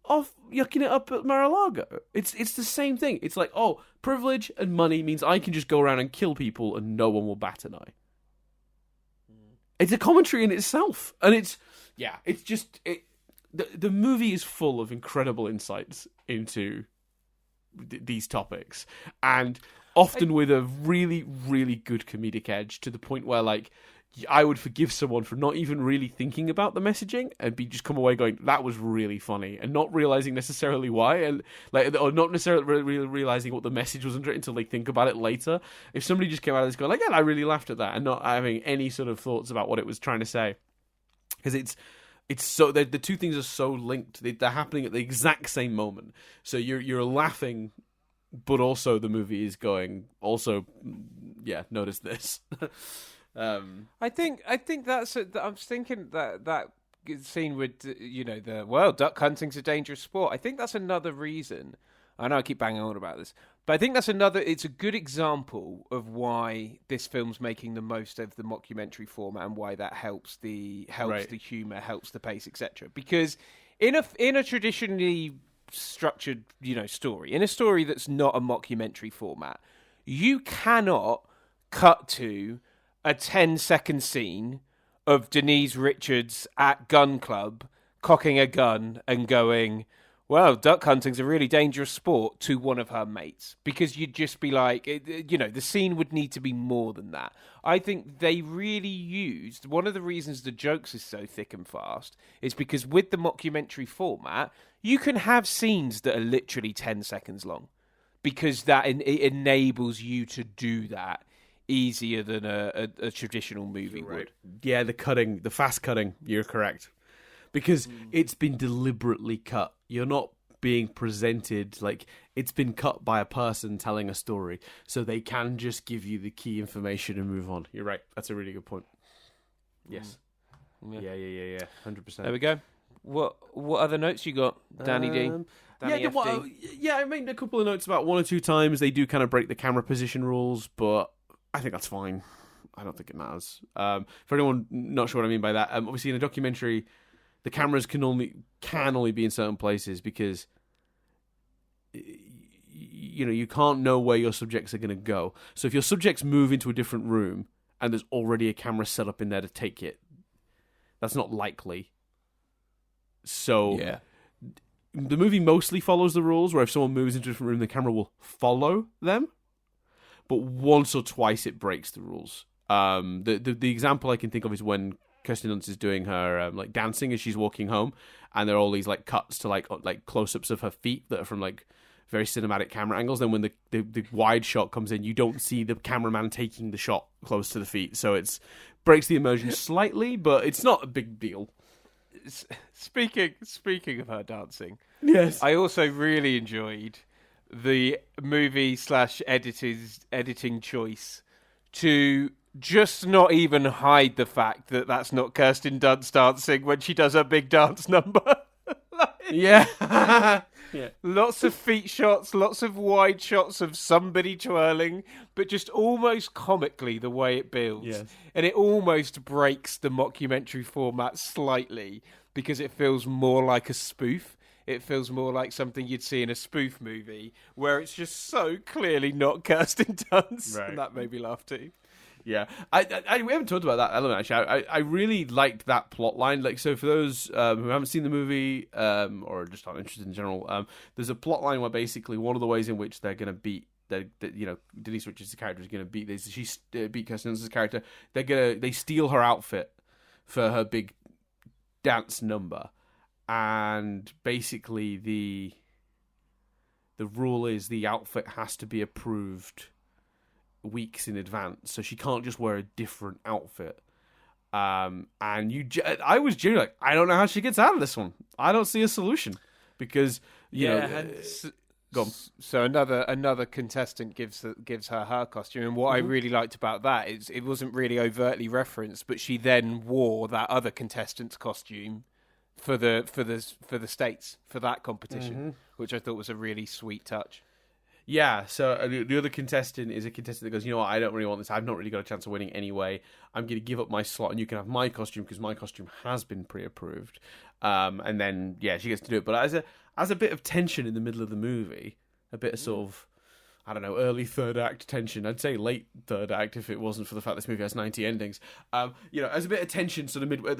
off yucking it up at Mar-a-Lago. It's the same thing. It's like, oh, privilege and money means I can just go around and kill people and no one will bat an eye. It's a commentary in itself. And it's just... The movie is full of incredible insights into these topics, and often with a really, really good comedic edge, to the point where, like, I would forgive someone for not even really thinking about the messaging and just come away going, "That was really funny," and not realizing necessarily why, and or not necessarily really realizing what the message was under it until they think about it later. If somebody just came out of this going, like, "Yeah, I really laughed at that," and not having any sort of thoughts about what it was trying to say, because it's so the two things are so linked. They're happening at the exact same moment. So you're laughing, but also the movie is going, also, notice this. I think that's. I was thinking that scene with duck hunting's a dangerous sport. I think that's another reason. I know I keep banging on about this, but I think that's another. It's a good example of why this film's making the most of the mockumentary format and why that helps the humor, helps the pace, etc. Because in a traditionally structured story, in a story that's not a mockumentary format, you cannot cut to a 10-second scene of Denise Richards at gun club cocking a gun and going, "Well, duck hunting's a really dangerous sport," to one of her mates, because you'd just be like, the scene would need to be more than that. I think they really used, one of the reasons the jokes is so thick and fast is because with the mockumentary format, you can have scenes that are literally 10 seconds long. because it enables you to do that easier than a traditional movie would. Yeah, the fast cutting, you're correct. Because it's been deliberately cut. You're not being presented, like, it's been cut by a person telling a story, so they can just give you the key information and move on. You're right. That's a really good point. Yes. Yeah. 100%. There we go. What other notes you got, Danny D? Danny I made a couple of notes about one or two times they do kind of break the camera position rules, but I think that's fine. I don't think it matters. For anyone not sure what I mean by that, obviously in a documentary, the cameras can only be in certain places because you can't know where your subjects are going to go. So if your subjects move into a different room and there's already a camera set up in there to take it, that's not likely. So the movie mostly follows the rules where if someone moves into a different room, the camera will follow them. But once or twice it breaks the rules. The example I can think of is when Kirsten Dunst is doing her like dancing as she's walking home, and there are all these like cuts to like close-ups of her feet that are from like very cinematic camera angles. Then when the wide shot comes in, you don't see the cameraman taking the shot close to the feet, so it's breaks the immersion slightly, but it's not a big deal. Speaking of her dancing, yes, I also really enjoyed the movie / editing choice to just not even hide the fact that that's not Kirsten Dunst dancing when she does her big dance number. Yeah. Lots of feet shots, lots of wide shots of somebody twirling, but just almost comically the way it builds. Yes. And it almost breaks the mockumentary format slightly because it feels more like a spoof. It feels more like something you'd see in a spoof movie where it's just so clearly not Kirsten Dunst. Right. And that made me laugh too. Yeah, we haven't talked about that element actually. I really liked that plot line. Like, so for those who haven't seen the movie or just aren't interested in general, there's a plot line where basically one of the ways in which they're going to beat Denise Richards' character is going to beat this. She beat Kirsten Dunst's character. They steal her outfit for her big dance number, and basically the rule is the outfit has to be approved weeks in advance, so she can't just wear a different outfit. And I was genuinely like, I don't know how she gets out of this one. I don't see a solution because go on. So another contestant gives her costume, and what I really liked about that is it wasn't really overtly referenced, but she then wore that other contestant's costume for the States for that competition, which I thought was a really sweet touch. Yeah, so the other contestant is a contestant that goes, you know what, I don't really want this. I've not really got a chance of winning anyway. I'm going to give up my slot, and you can have my costume because my costume has been pre-approved. And then, yeah, she gets to do it. But as a bit of tension in the middle of the movie, a bit of sort of, I don't know, early third act tension. I'd say late third act if it wasn't for the fact this movie has 90 endings. As a bit of tension, so towards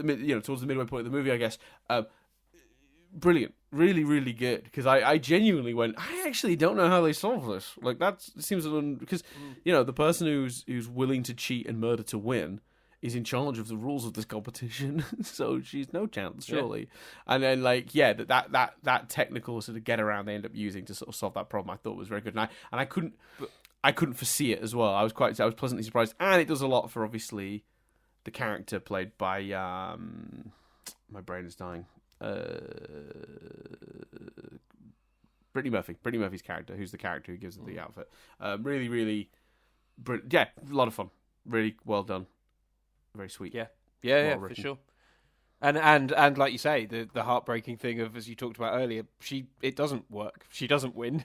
the midway point of the movie, I guess. Brilliant, really, really good. Because I genuinely went, I actually don't know how they solve this. Like, that seems because the person who's willing to cheat and murder to win is in charge of the rules of this competition, so she's no chance, surely. Yeah. And then that technical sort of get around they end up using to sort of solve that problem, I thought was very good. And I couldn't foresee it as well. I was pleasantly surprised, and it does a lot for obviously the character played by my brain is dying. Brittany Murphy's character, who's the character who gives her the outfit. Really, really, a lot of fun. Really well done. Very sweet. Yeah, for sure. And like you say, the heartbreaking thing of, as you talked about earlier, it doesn't work. She doesn't win.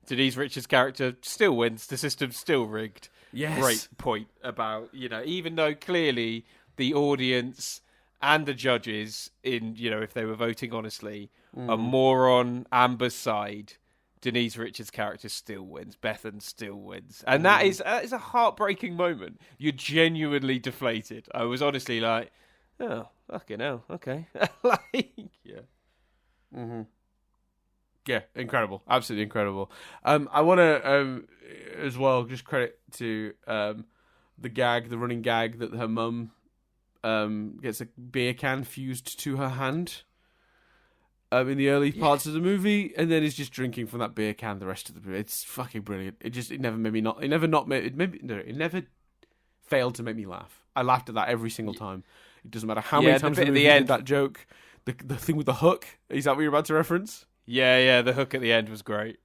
Denise Richards' character still wins. The system's still rigged. Yes. Great point about, even though clearly the audience and the judges, if they were voting honestly, are more on Amber's side, Denise Richards' character still wins. Bethan still wins. And that is a heartbreaking moment. You're genuinely deflated. I was honestly like, oh, fucking hell, okay. Yeah, incredible. Absolutely incredible. I want to, as well, just credit to the running gag that her mum gets a beer can fused to her hand. in the early parts of the movie, and then is just drinking from that beer can the rest of the movie. It's fucking brilliant. It never made me not. It never failed to make me laugh. I laughed at that every single time. It doesn't matter how many times the movie did that joke. The thing with the hook, is that what you're about to reference? Yeah, the hook at the end was great.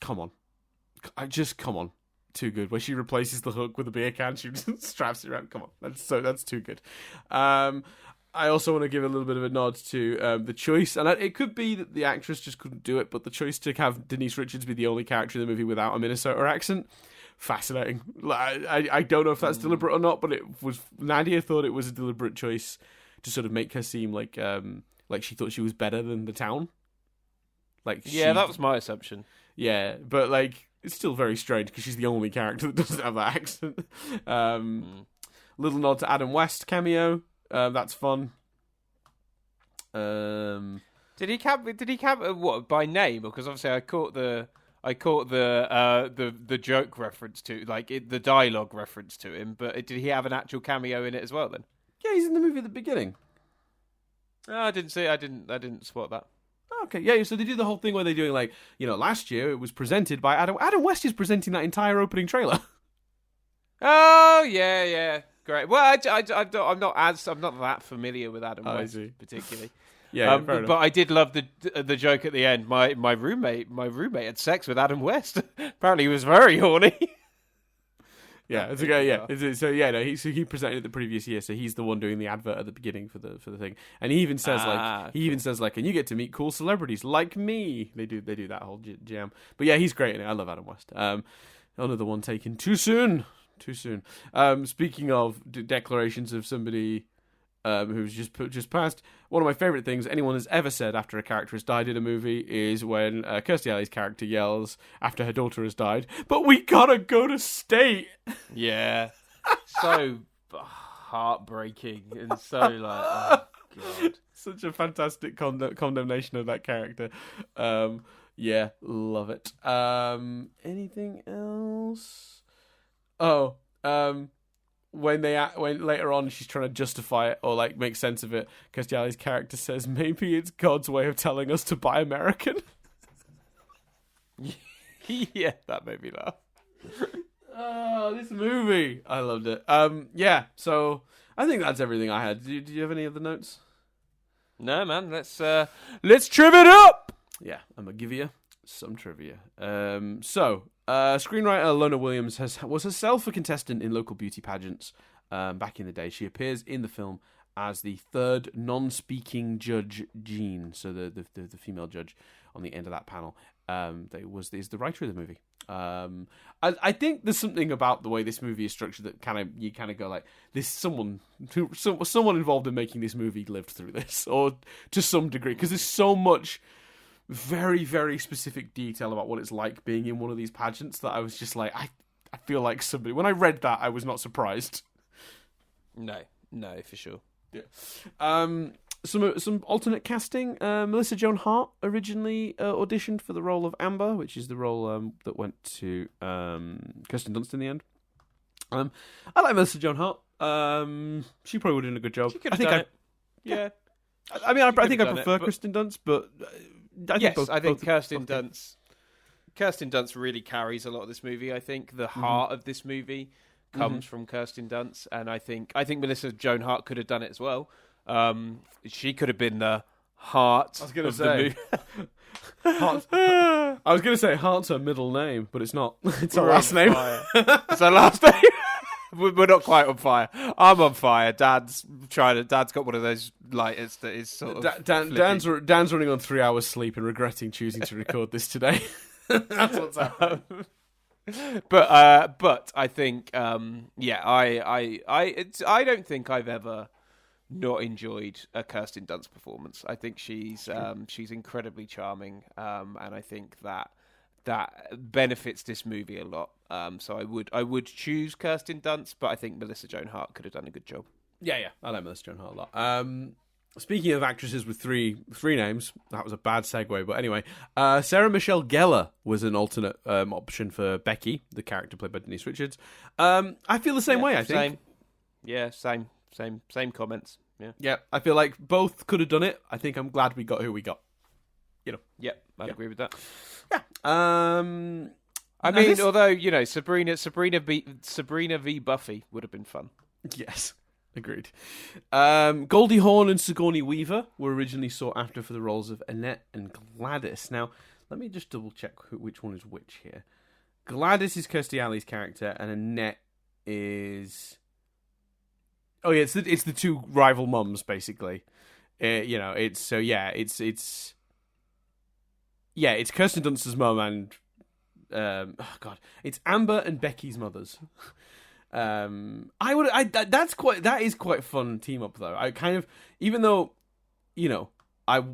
Come on. Come on. Too good. When she replaces the hook with a beer can, she just straps it around. Come on. That's too good. I also want to give a little bit of a nod to the choice, and it could be that the actress just couldn't do it, but the choice to have Denise Richards be the only character in the movie without a Minnesota accent, fascinating. I don't know if that's deliberate or not, but Nadia thought it was a deliberate choice to sort of make her seem like she thought she was better than the town. That was my assumption. Yeah, but it's still very strange because she's the only character that doesn't have that accent. Little nod to Adam West cameo. That's fun. Did he cap what by name? Because obviously I caught the joke reference to the dialogue reference to him, but did he have an actual cameo in it as well? Then yeah, he's in the movie at the beginning. Oh, I didn't see. I didn't spot that. Okay, yeah. So they do the whole thing where they're doing last year it was presented by Adam. Adam West is presenting that entire opening trailer. Oh yeah. Great. Well, I'm not that familiar with Adam West particularly. Yeah, but I did love the joke at the end. My roommate had sex with Adam West. Apparently, he was very horny. Yeah, it's okay. Yeah, he presented it the previous year, so he's the one doing the advert at the beginning for the thing, and he even says and you get to meet cool celebrities like me. They do that whole jam. But yeah, he's great in it. I love Adam West. Another one taken too soon. Speaking of declarations of somebody who's just passed, one of my favourite things anyone has ever said after a character has died in a movie is when Kirstie Alley's character yells after her daughter has died, "But we gotta go to state." Yeah, so heartbreaking and so oh god, such a fantastic condemnation of that character. Yeah, love it. Anything else? Oh, when later on she's trying to justify it or make sense of it, Kirstie Alley's character says, "Maybe it's God's way of telling us to buy American." Yeah, that made me laugh. Oh, this movie, I loved it. Yeah. So I think that's everything I had. Do you have any other notes? No, man. Let's triv it up. Yeah, I'm gonna give you some trivia. Screenwriter Lona Williams was herself a contestant in local beauty pageants back in the day. She appears in the film as the third non-speaking judge, Jean, so the female judge on the end of that panel. Is the writer of the movie. I think there's something about the way this movie is structured that you go this. Someone involved in making this movie lived through this, or to some degree, because there's so much very, very specific detail about what it's like being in one of these pageants that I was just I feel like somebody, when I read that, I was not surprised. No, for sure. Yeah. Some alternate casting. Melissa Joan Hart originally auditioned for the role of Amber, which is the role that went to Kirsten Dunst in the end. I like Melissa Joan Hart. She probably would have done a good job. She could have done it. Yeah. I mean, I think I prefer Kirsten Dunst, but I think Kirsten Dunst really carries a lot of this movie. I think the heart of this movie comes from Kirsten Dunst, and I think Melissa Joan Hart could have done it as well. She could have been the heart of the movie. I was going to say Hart's her middle name, but it's not. It's her last name. It's her last name. We're not quite on fire. I'm on fire. Dad's got one of those lighters that is sort of. Dan's running on 3 hours sleep and regretting choosing to record this today. That's what's happening. But I think I don't think I've ever not enjoyed a Kirsten Dunst performance. I think she's incredibly charming, and I think that benefits this movie a lot. So I would choose Kirsten Dunst, but I think Melissa Joan Hart could have done a good job. Yeah, I like Melissa Joan Hart a lot. Speaking of actresses with three names, that was a bad segue, but anyway, Sarah Michelle Gellar was an alternate option for Becky, the character played by Denise Richards. I feel the same way, I think. Same comments. Yeah. Yeah, I feel like both could have done it. I think I'm glad we got who we got. Yep, I'd agree with that. Yeah. I mean, although Sabrina v Buffy would have been fun. Yes, agreed. Goldie Hawn and Sigourney Weaver were originally sought after for the roles of Annette and Gladys. Now, let me just double check which one is which here. Gladys is Kirstie Alley's character, and Annette is... Oh yeah, it's the two rival mums basically. It's Kirsten Dunst's mum and it's Amber and Becky's mothers. That is quite fun team up though. I kind of, even though, I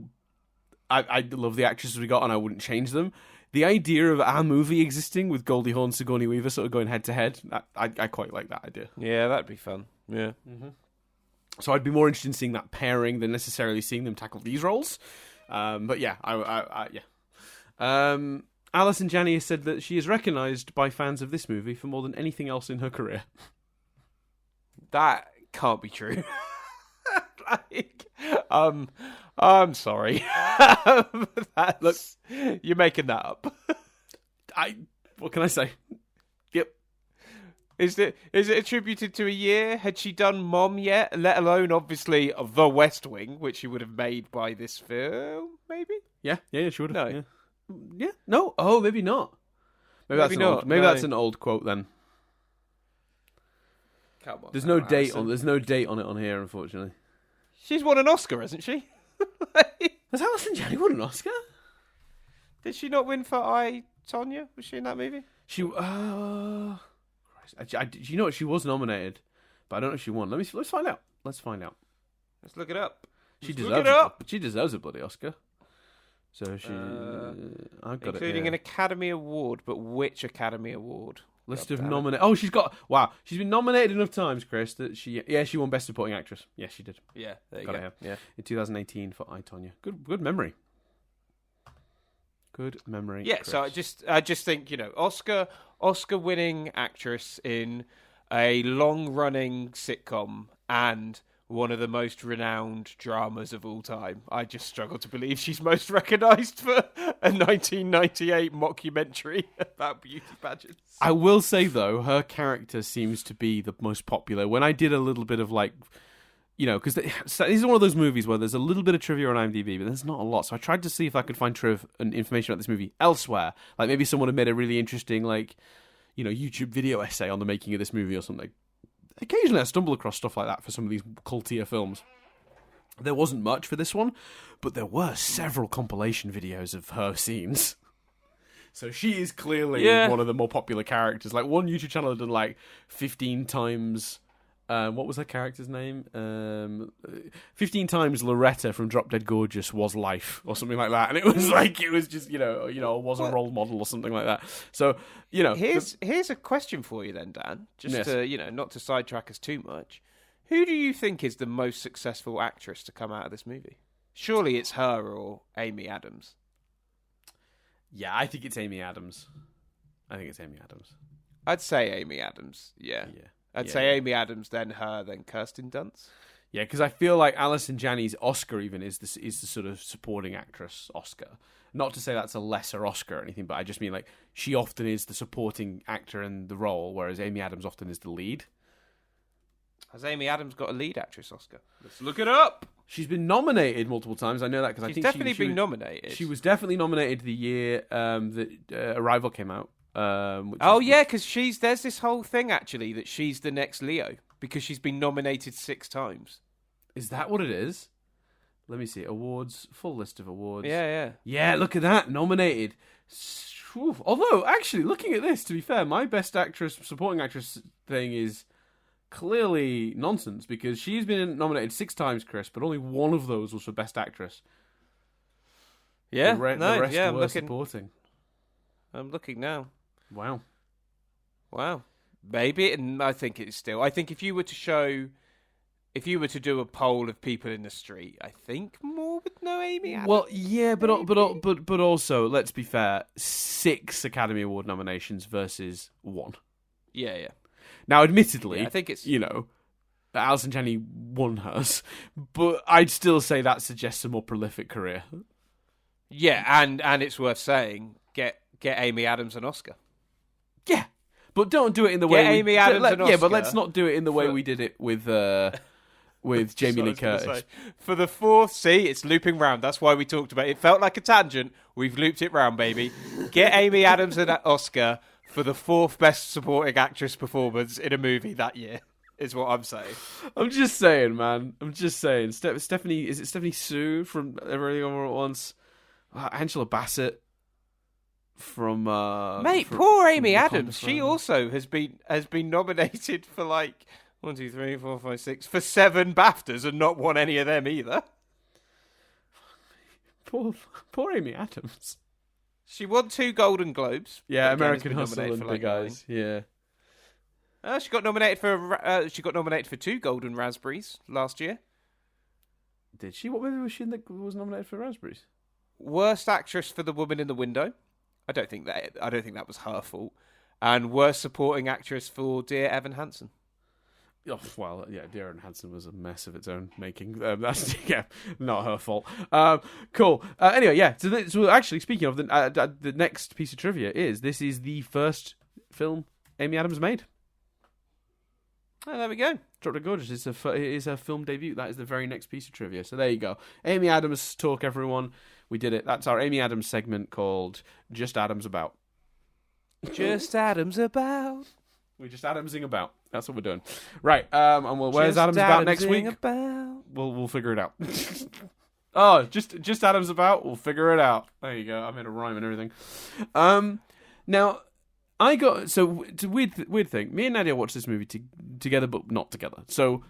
love the actresses we got and I wouldn't change them. The idea of our movie existing with Goldie Hawn, Sigourney Weaver sort of going head to head, I quite like that idea. Yeah, that'd be fun. Yeah. Mm-hmm. So I'd be more interested in seeing that pairing than necessarily seeing them tackle these roles. But yeah, Alison Janney has said that she is recognised by fans of this movie for more than anything else in her career. That can't be true. I'm sorry. Look, you're making that up. What can I say? Yep. Is it attributed to a year? Had she done Mom yet? Let alone, obviously, The West Wing, which she would have made by this film, maybe? Yeah, she would have. No. Yeah. No? Oh, maybe not. Maybe not. That's an old quote then. Come on. There's no date on it on here, unfortunately. She's won an Oscar, hasn't she? Has Alison Janney won an Oscar? Did she not win for I, Tonya? Was she in that movie? She you know what? She was nominated, but I don't know if she won. Let's find out. Let's look it up. She deserves a bloody Oscar. So she, I've got including an Academy Award, but which Academy Award? List of nominated. Oh, she's been nominated enough times, Chris, that she won Best Supporting Actress. Yes, she did. Yeah, there you go. Yeah, in 2018 for I, Tonya. Good memory. Good memory. Yeah, Chris. so I just think, Oscar winning actress in a long running sitcom and one of the most renowned dramas of all time. I just struggle to believe she's most recognised for a 1998 mockumentary about beauty pageants. I will say, though, her character seems to be the most popular. When I did a little bit of because this is one of those movies where there's a little bit of trivia on IMDb, but there's not a lot. So I tried to see if I could find and information about this movie elsewhere. Like maybe someone had made a really interesting, YouTube video essay on the making of this movie or something. Occasionally I stumble across stuff like that for some of these cultier films. There wasn't much for this one, but there were several compilation videos of her scenes. So she is clearly one of the more popular characters. Like one YouTube channel had done 15 times... what was her character's name? 15 times Loretta from Drop Dead Gorgeous was life, or something like that. And it was just, was a role model or something like that. So, Here's a question for you then, Dan. Just to, not to sidetrack us too much. Who do you think is the most successful actress to come out of this movie? Surely it's her or Amy Adams. Yeah, I think it's Amy Adams. I'd say Amy Adams, yeah. I'd say Amy Adams, then her, then Kirsten Dunst. Yeah, because I feel like Alison Janney's Oscar even is the sort of supporting actress Oscar. Not to say that's a lesser Oscar or anything, but I just mean she often is the supporting actor in the role, whereas Amy Adams often is the lead. Has Amy Adams got a lead actress Oscar? Let's look it up. She's been nominated multiple times. I know that because I think definitely been nominated. She was definitely nominated the year that Arrival came out. Because there's this whole thing actually that she's the next Leo because she's been nominated 6 times. Is that what it is? Let me see. Awards, full list of awards. Yeah, look at that, nominated. Although, actually, looking at this, to be fair, my best actress, supporting actress thing is clearly nonsense because she's been nominated 6 times, Chris, but only one of those was for best actress. Yeah, the rest I'm were looking. supporting. I'm looking now. Wow. Maybe, and I think it's still. I think if you were to do a poll of people in the street, I think more would know Amy Adams. Well, yeah, but also, let's be fair, 6 Academy Award nominations versus 1. Yeah. Now, admittedly, I think it's Alison Janney won hers, but I'd still say that suggests a more prolific career. Yeah, and it's worth saying, get Amy Adams an Oscar. Yeah, but don't do it in the Get way Amy Adams an Yeah, but Oscar let's not do it in the way we did it with Jamie Lee Curtis. For the fourth, see, it's looping round. That's why we talked about it. It felt like a tangent. We've looped it round, baby. Get Amy Adams an Oscar for the fourth best supporting actress performance in a movie that year, is what I'm saying. I'm just saying, man. I'm just saying. Stephanie, is it Stephanie Sue from Everything All at Once? Angela Bassett from poor Amy Adams. She also has been nominated for like 1, 2, 3, 4, 5, 6 for 7 BAFTAs and not won any of them either. Poor Amy Adams. She won 2 Golden Globes. Yeah, American Hustle and Big Eyes. Yeah. She got nominated for 2 Golden Raspberries last year. Did she? What movie was she in that was nominated for Raspberries? Worst actress for The Woman in the Window. I don't think that was her fault. And worst supporting actress for Dear Evan Hansen. Oh, well, yeah, Dear Evan Hansen was a mess of its own making. That's not her fault. Cool. Anyway, yeah. So actually, speaking of the next piece of trivia this is the first film Amy Adams made. Oh, there we go. Dropped Dead Gorgeous. It is her film debut. That is the very next piece of trivia. So there you go. Amy Adams talk, everyone. We did it. That's our Amy Adams segment called Just Adams About. Just Adams About. We're just Adamsing about. That's what we're doing. Right. And where's Adams About next week? We'll figure it out. Oh, just Adams About. We'll figure it out. There you go. I made a rhyme and everything. Now, it's a weird thing. Me and Nadia watched this movie together, but not together. So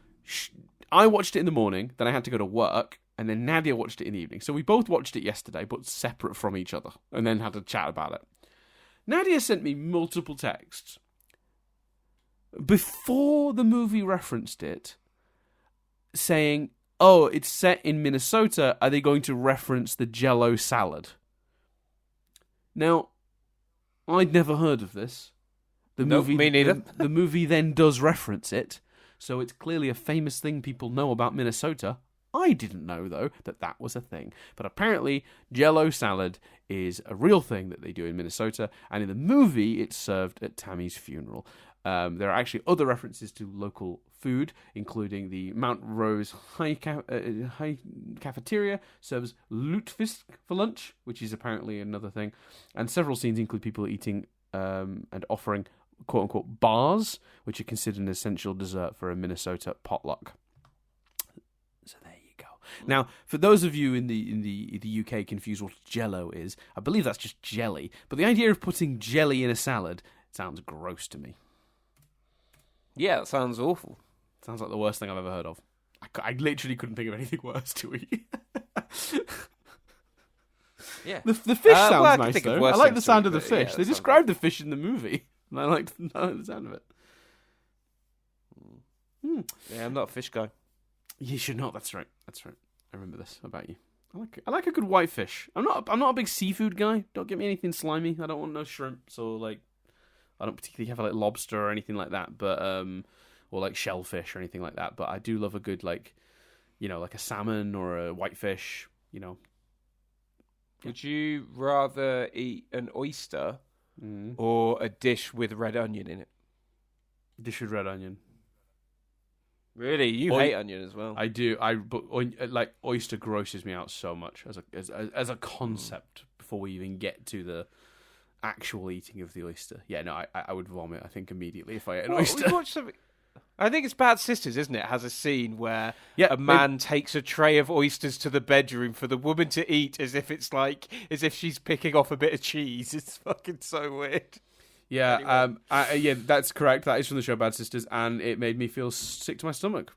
I watched it in the morning, then I had to go to work, and then Nadia watched it in the evening. So we both watched it yesterday, but separate from each other, and then had a chat about it. Nadia sent me multiple texts before the movie referenced it, saying, "Oh, it's set in Minnesota. Are they going to reference the Jell-O salad?" Now, I'd never heard of this. Me neither. The movie then does reference it, so it's clearly a famous thing people know about Minnesota. I didn't know, though, that was a thing. But apparently, Jell-O salad is a real thing that they do in Minnesota, and in the movie, it's served at Tammy's funeral. There are actually other references to local food, including the Mount Rose High Cafeteria serves lutefisk for lunch, which is apparently another thing. And several scenes include people eating and offering quote-unquote bars, which are considered an essential dessert for a Minnesota potluck. So there you go. Now, for those of you in the UK confused what Jell-O is, I believe that's just jelly. But the idea of putting jelly in a salad sounds gross to me. Yeah, that sounds awful. Sounds like the worst thing I've ever heard of. I literally couldn't think of anything worse to eat. Yeah. The fish sounds nice, though. I like the sound of the fish. Yeah, they described the fish in the movie, and I like the sound of it. Yeah, I'm not a fish guy. You should not. That's right. I remember this about you. I like a good white fish. I'm not a big seafood guy. Don't get me anything slimy. I don't want no shrimps or I don't particularly have like lobster or anything like that, but or like shellfish or anything like that. But I do love a good like a salmon or a whitefish. Would you rather eat an oyster or a dish with red onion in it? Dish with red onion. Really, you hate onion as well. I do. But oyster grosses me out so much as a concept before we even get to the actual eating of the oyster. Yeah, no, I would vomit, I think, immediately if I ate an oyster. We watched something. I think it's Bad Sisters, isn't it? It has a scene where a man takes a tray of oysters to the bedroom for the woman to eat as if she's picking off a bit of cheese. It's fucking so weird. Yeah, anyway. That's correct. That is from the show Bad Sisters, and it made me feel sick to my stomach.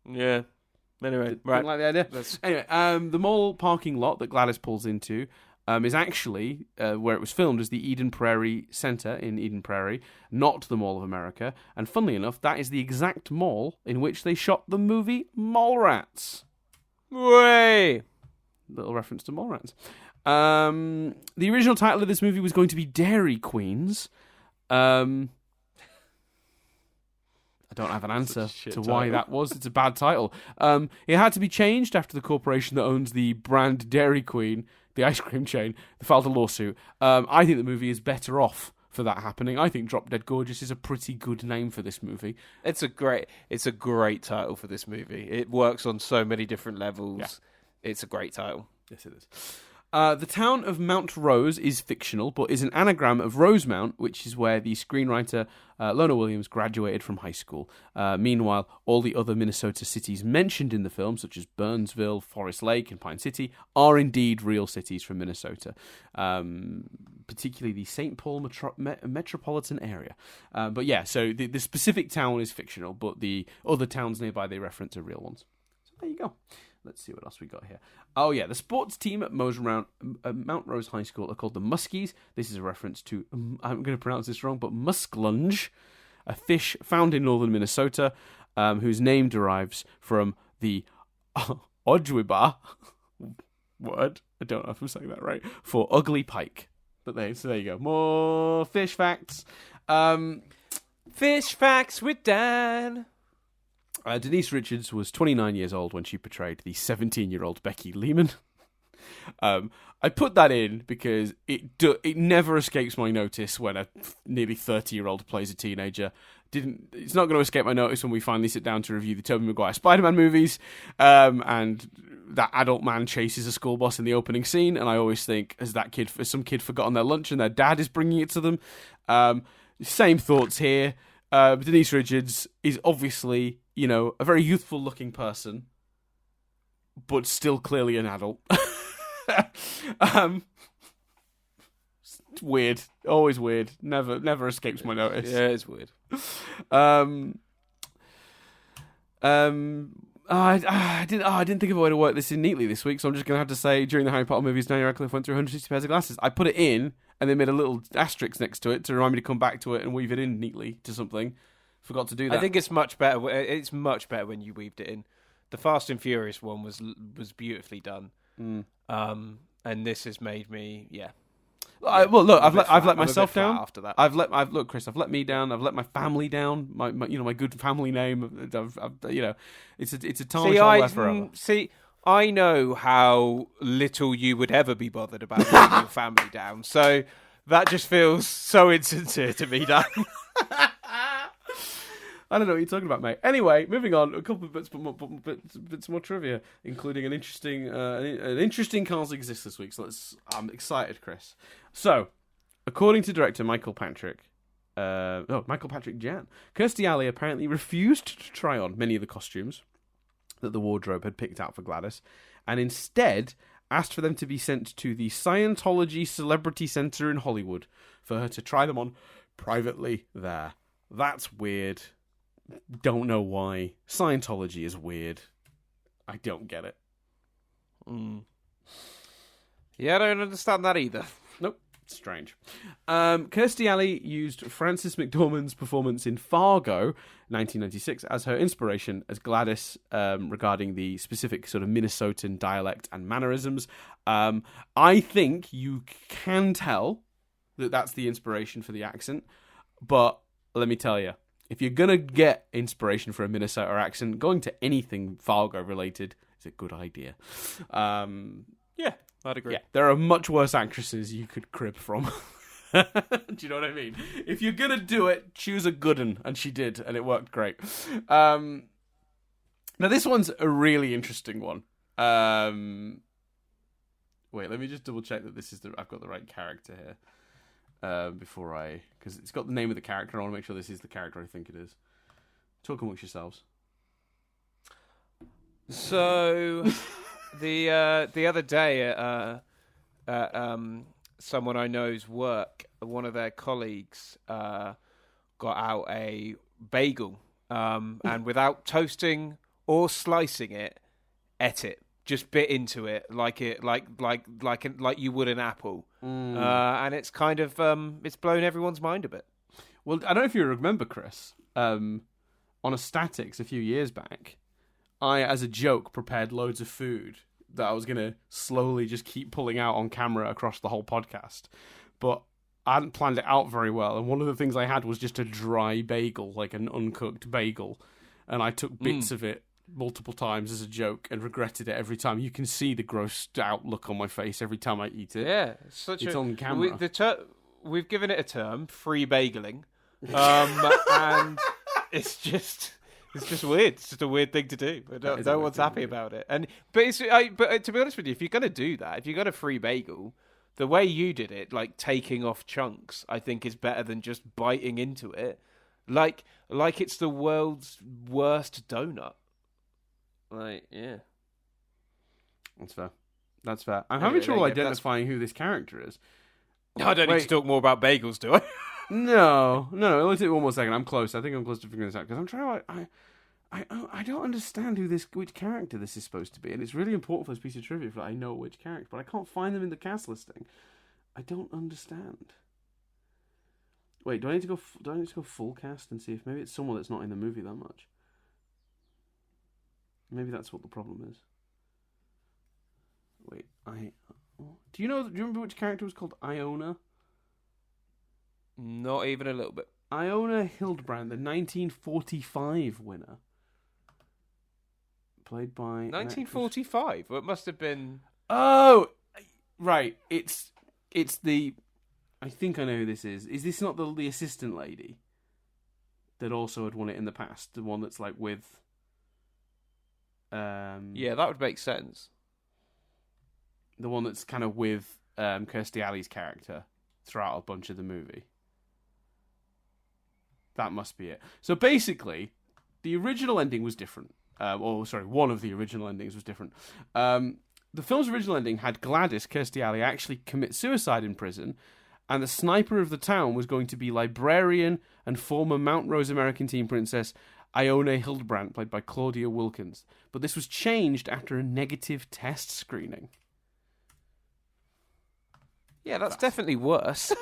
Yeah. Anyway, right. Didn't like the idea. Anyway, the mall parking lot that Gladys pulls into is actually where it was filmed, as the Eden Prairie Center in Eden Prairie, not the Mall of America. And funnily enough, that is the exact mall in which they shot the movie Mallrats. Way! Little reference to Mallrats. The original title of this movie was going to be Dairy Queens. I don't have an answer Such a shit to why title. that was. It's a bad title. It had to be changed after the corporation that owns the brand Dairy Queen, the ice cream chain, filed a lawsuit. I think the movie is better off for that happening. I think Drop Dead Gorgeous is a pretty good name for this movie. It's a great title for this movie. It works on so many different levels. Yeah. It's a great title. Yes, it is. The town of Mount Rose is fictional, but is an anagram of Rosemount, which is where the screenwriter Lona Williams graduated from high school. Meanwhile, all the other Minnesota cities mentioned in the film, such as Burnsville, Forest Lake, and Pine City, are indeed real cities from Minnesota, particularly the St. Paul metropolitan area. But yeah, so the specific town is fictional, but the other towns nearby they reference are real ones. So there you go. Let's see what else we got here. Oh, yeah. The sports team at Mount Rose High School are called the Muskies. This is a reference to, I'm going to pronounce this wrong, but muskellunge, a fish found in northern Minnesota, whose name derives from the Ojibwa word, I don't know if I'm saying that right, for ugly pike. But so there you go. More fish facts. Fish facts with Dan. Denise Richards was 29 years old when she portrayed the 17-year-old Becky Lehman. I put that in because it never escapes my notice when a nearly 30-year-old plays a teenager. It's not going to escape my notice when we finally sit down to review the Tobey Maguire Spider-Man movies, and that adult man chases a school bus in the opening scene, and I always think, has some kid forgotten their lunch and their dad is bringing it to them? Same thoughts here. Denise Richards is obviously, a very youthful-looking person, but still clearly an adult. Weird. Always weird. Never escapes my notice. Yeah, it's weird. I didn't think of a way to work this in neatly this week, so I'm just going to have to say, during the Harry Potter movies, Daniel Radcliffe went through 160 pairs of glasses. I put it in, and they made a little asterisk next to it to remind me to come back to it and weave it in neatly to something. Forgot to do that. I think it's much better. It's much better when you weaved it in. The Fast and Furious one was beautifully done. And this has made me, well, look, I've let myself down after that. Look, Chris, I've let me down. I've let my family down. My my good family name. It's a tarnish I'll wear forever. See, I know how little you would ever be bothered about letting your family down. So that just feels so insincere to me, Dan. I don't know what you're talking about, mate. Anyway, moving on. A couple of bits more trivia, including an interesting Cars Exist this week. So I'm excited, Chris. So, according to director Michael Patrick Jan, Kirstie Alley apparently refused to try on many of the costumes that the wardrobe had picked out for Gladys, and instead asked for them to be sent to the Scientology Celebrity Center in Hollywood for her to try them on privately there. That's weird. Don't know why. Scientology is weird. I don't get it. Yeah, I don't understand that either. Nope. Strange. Kirstie Alley used Frances McDormand's performance in Fargo, 1996, as her inspiration as Gladys, regarding the specific sort of Minnesotan dialect and mannerisms. I think you can tell that that's the inspiration for the accent, but let me tell you, if you're going to get inspiration for a Minnesota accent, going to anything Fargo-related is a good idea. Yeah, I'd agree. Yeah, there are much worse actresses you could crib from. Do you know what I mean? If you're going to do it, choose a good one. And she did, and it worked great. Now, this one's a really interesting one. Wait, let me just double-check that I've got the right character here. Because it's got the name of the character, I want to make sure this is the character I think it is. Talk amongst yourselves. So, the other day at someone I know's work, one of their colleagues got out a bagel, and without toasting or slicing it, ate it. Just bit into it like you would an apple, and it's kind of it's blown everyone's mind a bit. Well, I don't know if you remember, Chris, on a Statics a few years back, I, as a joke, prepared loads of food that I was going to slowly just keep pulling out on camera across the whole podcast. But I hadn't planned it out very well, and one of the things I had was just a dry bagel, like an uncooked bagel, and I took bits of it multiple times as a joke and regretted it every time. You can see the grossed out look on my face every time I eat it. Yeah, it's on camera. We've given it a term, free bageling, and it's just weird. It's just a weird thing to do. But no one's happy about it. But to be honest with you, if you're going to do that, if you got a free bagel, the way you did it, like taking off chunks, I think is better than just biting into it, like it's the world's worst donut. Like, yeah, That's fair. I'm having trouble identifying who this character is. I don't need to talk more about bagels, do I? No. Let's take one more second. I'm close. I think I'm close to figuring this out because I'm trying to. I don't understand which character this is supposed to be, and it's really important for this piece of trivia that I know which character, but I can't find them in the cast listing. I don't understand. Wait, do I need to go full cast and see if maybe it's someone that's not in the movie that much? Maybe that's what the problem is. Wait, do you remember which character was called Iona? Not even a little bit. Iona Hildebrand, the 1945 winner. Played by 1945? Well, it must have been... Oh! Right, it's the... I think I know who this is. Is this not the assistant lady? That also had won it in the past? The one that's like with... Yeah, that would make sense. The one that's kind of with Kirstie Alley's character throughout a bunch of the movie. That must be it. So basically, the original ending was different. One of the original endings was different. The film's original ending had Gladys, Kirstie Alley, actually commit suicide in prison, and the sniper of the town was going to be librarian and former Mount Rose American team princess Ione Hildebrand, played by Claudia Wilkins. But this was changed after a negative test screening. Yeah, that's definitely worse.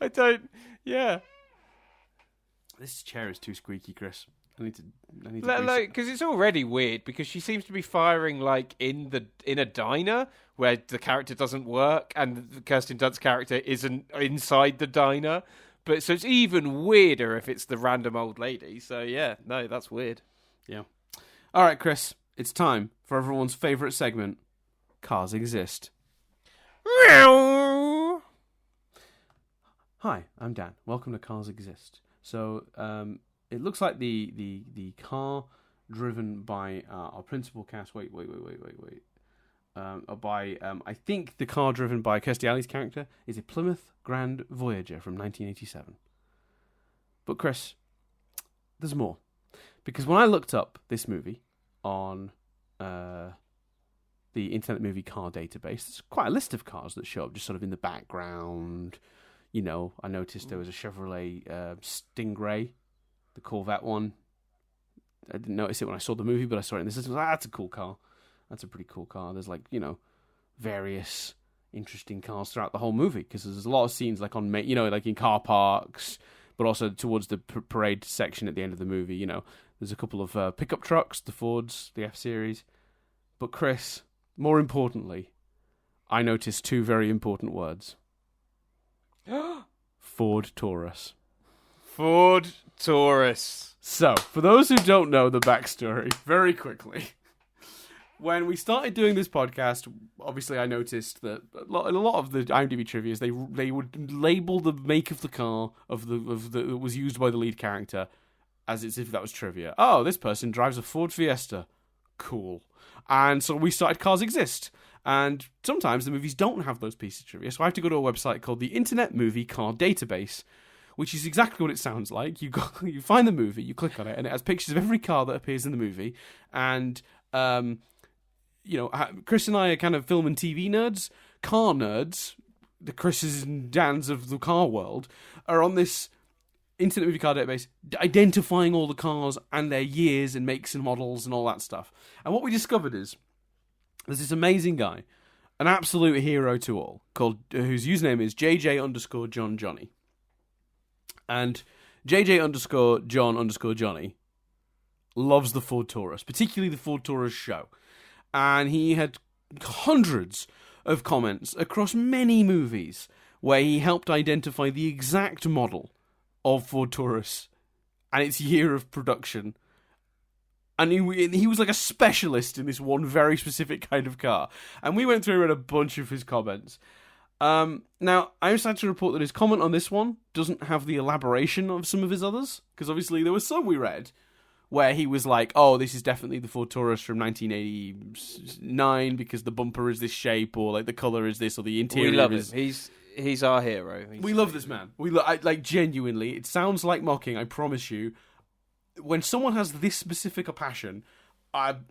I don't... Yeah. This chair is too squeaky, Chris. I need to because it's already weird because she seems to be firing like in a diner where the character doesn't work and Kirsten Dunst's character isn't inside the diner. But so it's even weirder if it's the random old lady. So yeah, no, that's weird. Yeah. All right, Chris, it's time for everyone's favourite segment, Cars Exist. Hi, I'm Dan. Welcome to Cars Exist. So it looks like the car driven by our principal cast. Wait. I think the car driven by Kirstie Alley's character is a Plymouth Grand Voyager from 1987. But Chris, there's more. Because when I looked up this movie on the Internet Movie Car Database, there's quite a list of cars that show up just sort of in the background. You know, I noticed there was a Chevrolet Stingray, the Corvette one. I didn't notice it when I saw the movie, but I saw it in this. That's a cool car. That's a pretty cool car. There's various interesting cars throughout the whole movie because there's a lot of scenes like like in car parks, but also towards the parade section at the end of the movie. You know, there's a couple of pickup trucks, the Fords, the F-Series. But Chris, more importantly, I noticed two very important words. Ford Taurus. Ford Taurus. So, for those who don't know the backstory, very quickly, when we started doing this podcast, obviously I noticed that a lot of the IMDb trivias they would label the make of the car that was used by the lead character as if that was trivia. Oh, this person drives a Ford Fiesta. Cool. And so we started Cars Exist. And sometimes the movies don't have those pieces of trivia, so I have to go to a website called the Internet Movie Car Database, which is exactly what it sounds like. You find the movie, you click on it, and it has pictures of every car that appears in the movie. And Chris and I are kind of film and TV nerds. Car nerds, the Chris's and Dans of the car world, are on this Internet Movie Car Database, identifying all the cars and their years and makes and models and all that stuff. And what we discovered is there's this amazing guy, an absolute hero to all, whose username is JJ_JohnJohnny. And JJ_John_Johnny loves the Ford Taurus, particularly the Ford Taurus show. And he had hundreds of comments across many movies where he helped identify the exact model of Ford Taurus and its year of production. And he was like a specialist in this one very specific kind of car. And we went through and read a bunch of his comments. Now, I just had to report that his comment on this one doesn't have the elaboration of some of his others. Because obviously there were some we read where he was like, oh, this is definitely the Ford Taurus from 1989 because the bumper is this shape, or like the colour is this, or the interior We love is... him. He's our hero. We love this man. Like, genuinely, it sounds like mocking, I promise you. When someone has this specific a passion, I'm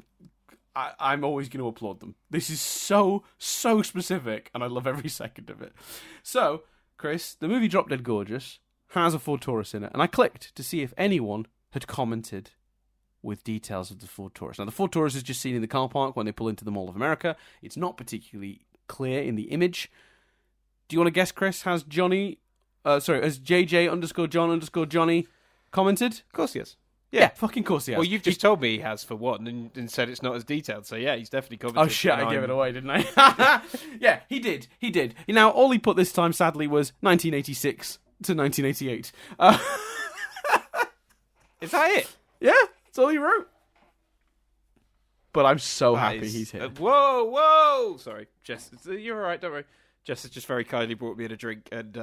always going to applaud them. This is so specific, and I love every second of it. So, Chris, the movie Drop Dead Gorgeous has a Ford Taurus in it, and I clicked to see if anyone had commented with details of the Ford Taurus. Now, the Ford Taurus is just seen in the car park when they pull into the Mall of America. It's not particularly clear in the image. Do you want to guess, Chris? Has JJ _John _Johnny commented? Of course he has. Yeah, fucking course he has. Well, you've just told me he has for one, and said it's not as detailed. So yeah, he's definitely commented. Oh shit, I gave it away, didn't I? Yeah, he did. Now, all he put this time, sadly, was 1986 to 1988. Is that it? Yeah, that's all he wrote. But I'm so happy he's here. Whoa! Sorry, Jess, you're all right. Don't worry. Jess has just very kindly brought me in a drink, and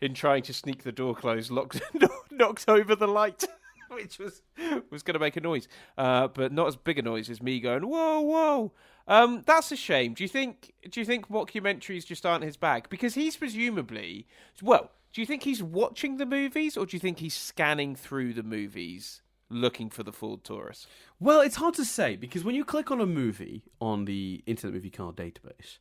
in trying to sneak the door closed, knocked over the light, which was going to make a noise, but not as big a noise as me going whoa. That's a shame. Do you think mockumentaries just aren't his bag? Because he's presumably, well, do you think he's watching the movies, or do you think he's scanning through the movies looking for the Ford Taurus? Well, it's hard to say, because when you click on a movie on the Internet Movie Card database,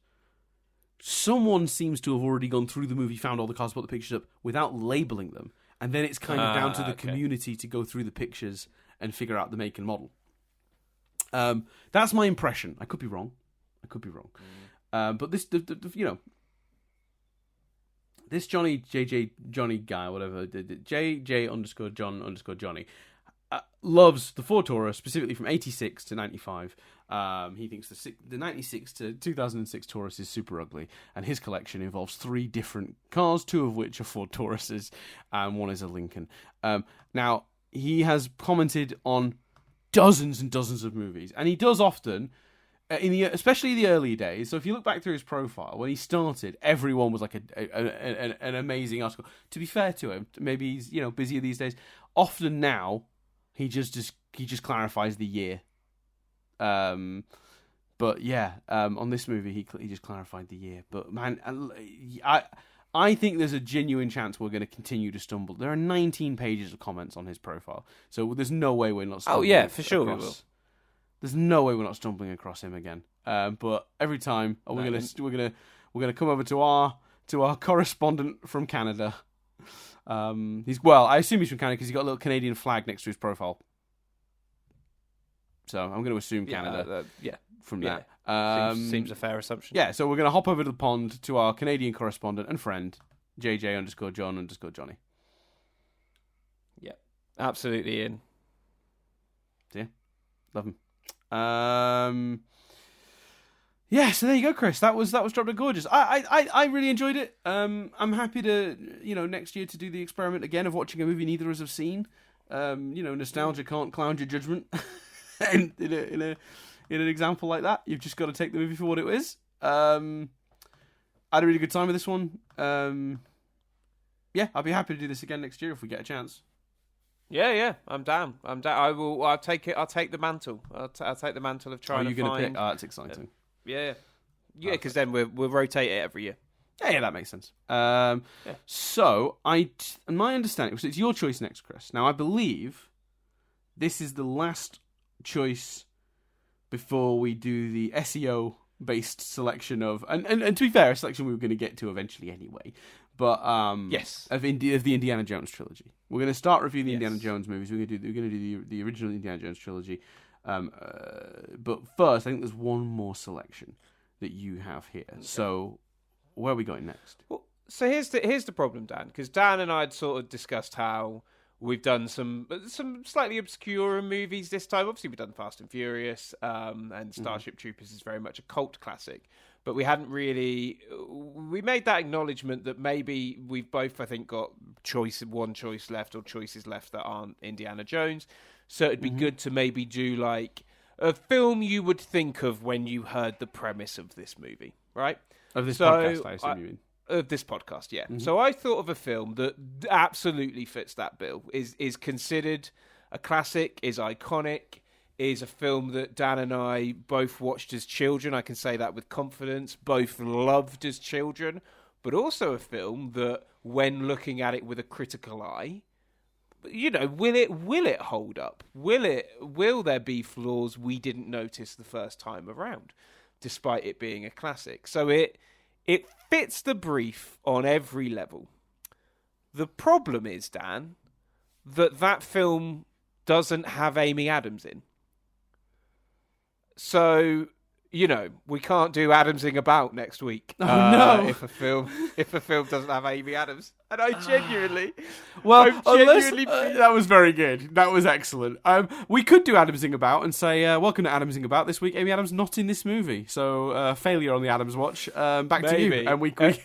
someone seems to have already gone through the movie, found all the cars, put the pictures up without labeling them, and then it's kind of down to the community to go through the pictures and figure out the make and model. That's my impression. I could be wrong. But this, this Johnny guy, whatever, JJ _John _Johnny, loves the Ford Taurus, specifically from 86 to 95. He thinks the 96 to 2006 Taurus is super ugly, and his collection involves 3 different cars, 2 of which are Ford Tauruses, and 1 is a Lincoln. Now, he has commented on dozens and dozens of movies, and he does often, especially the early days. So if you look back through his profile, when he started, everyone was like an amazing article. To be fair to him, maybe he's busier these days. Often now, he just clarifies the year. But yeah, on this movie he just clarified the year. But man, I think there's a genuine chance we're going to continue to stumble. There are 19 pages of comments on his profile, so there's no way we're not stumbling. Oh yeah, for sure we will. There's no way we're not stumbling across him again. But every time we're gonna come over to our correspondent from Canada. I assume he's from Canada because he's got a little Canadian flag next to his profile. So I'm going to assume Canada. From that. Seems a fair assumption. Yeah, so we're going to hop over to the pond to our Canadian correspondent and friend, JJ _John _Johnny. Yeah, absolutely in. Yeah, love him. Yeah, so there you go, Chris. That was Drop Dead Gorgeous. I really enjoyed it. I'm happy to next year to do the experiment again of watching a movie neither of us have seen. Nostalgia can't cloud your judgment. in an example like that, you've just got to take the movie for what it is. I had a really good time with this one. Yeah, I'll be happy to do this again next year if we get a chance. Yeah, I'm down. I'll take it. I'll take the mantle. I'll take the mantle of trying to find. Are you going to pick? Oh, that's exciting. Yeah, because then we'll rotate it every year. Yeah, that makes sense. So my understanding, it's your choice next, Chris. Now I believe this is the last choice before we do the SEO based selection of, and to be fair, a selection we were going to get to eventually anyway. But yes, of the Indiana Jones trilogy. We're going to start reviewing the Indiana Jones movies. We're going to do the original Indiana Jones trilogy. But first, I think there's one more selection that you have here. Okay. So where are we going next? Well, so here's the problem, Dan, because Dan and I had sort of discussed how we've done some slightly obscure movies this time. Obviously, we've done Fast and Furious, and Starship Troopers is very much a cult classic. but we hadn't really. We made that acknowledgement that maybe we've both, I think, got one choice left or choices left that aren't Indiana Jones. So it'd be good to maybe do like a film you would think of when you heard the premise of this movie, right? Of this podcast, I assume you mean. Of this podcast, yeah. So I thought of a film that absolutely fits that bill. Is considered a classic, is iconic, is a film that Dan and I both watched as children. I can say that with confidence. Both loved as children, but also a film that, when looking at it with a critical eye, will it hold up? Will there be flaws we didn't notice the first time around, despite it being a classic? So it fits the brief on every level. The problem is, Dan, that film doesn't have Amy Adams in. So, we can't do Adamsing About next week. Oh, no. If a film doesn't have Amy Adams. And I genuinely... that was very good. That was excellent. We could do Adamsing About and say, welcome to Adamsing About. This week, Amy Adams not in this movie. So, failure on the Adams watch. Back to you. And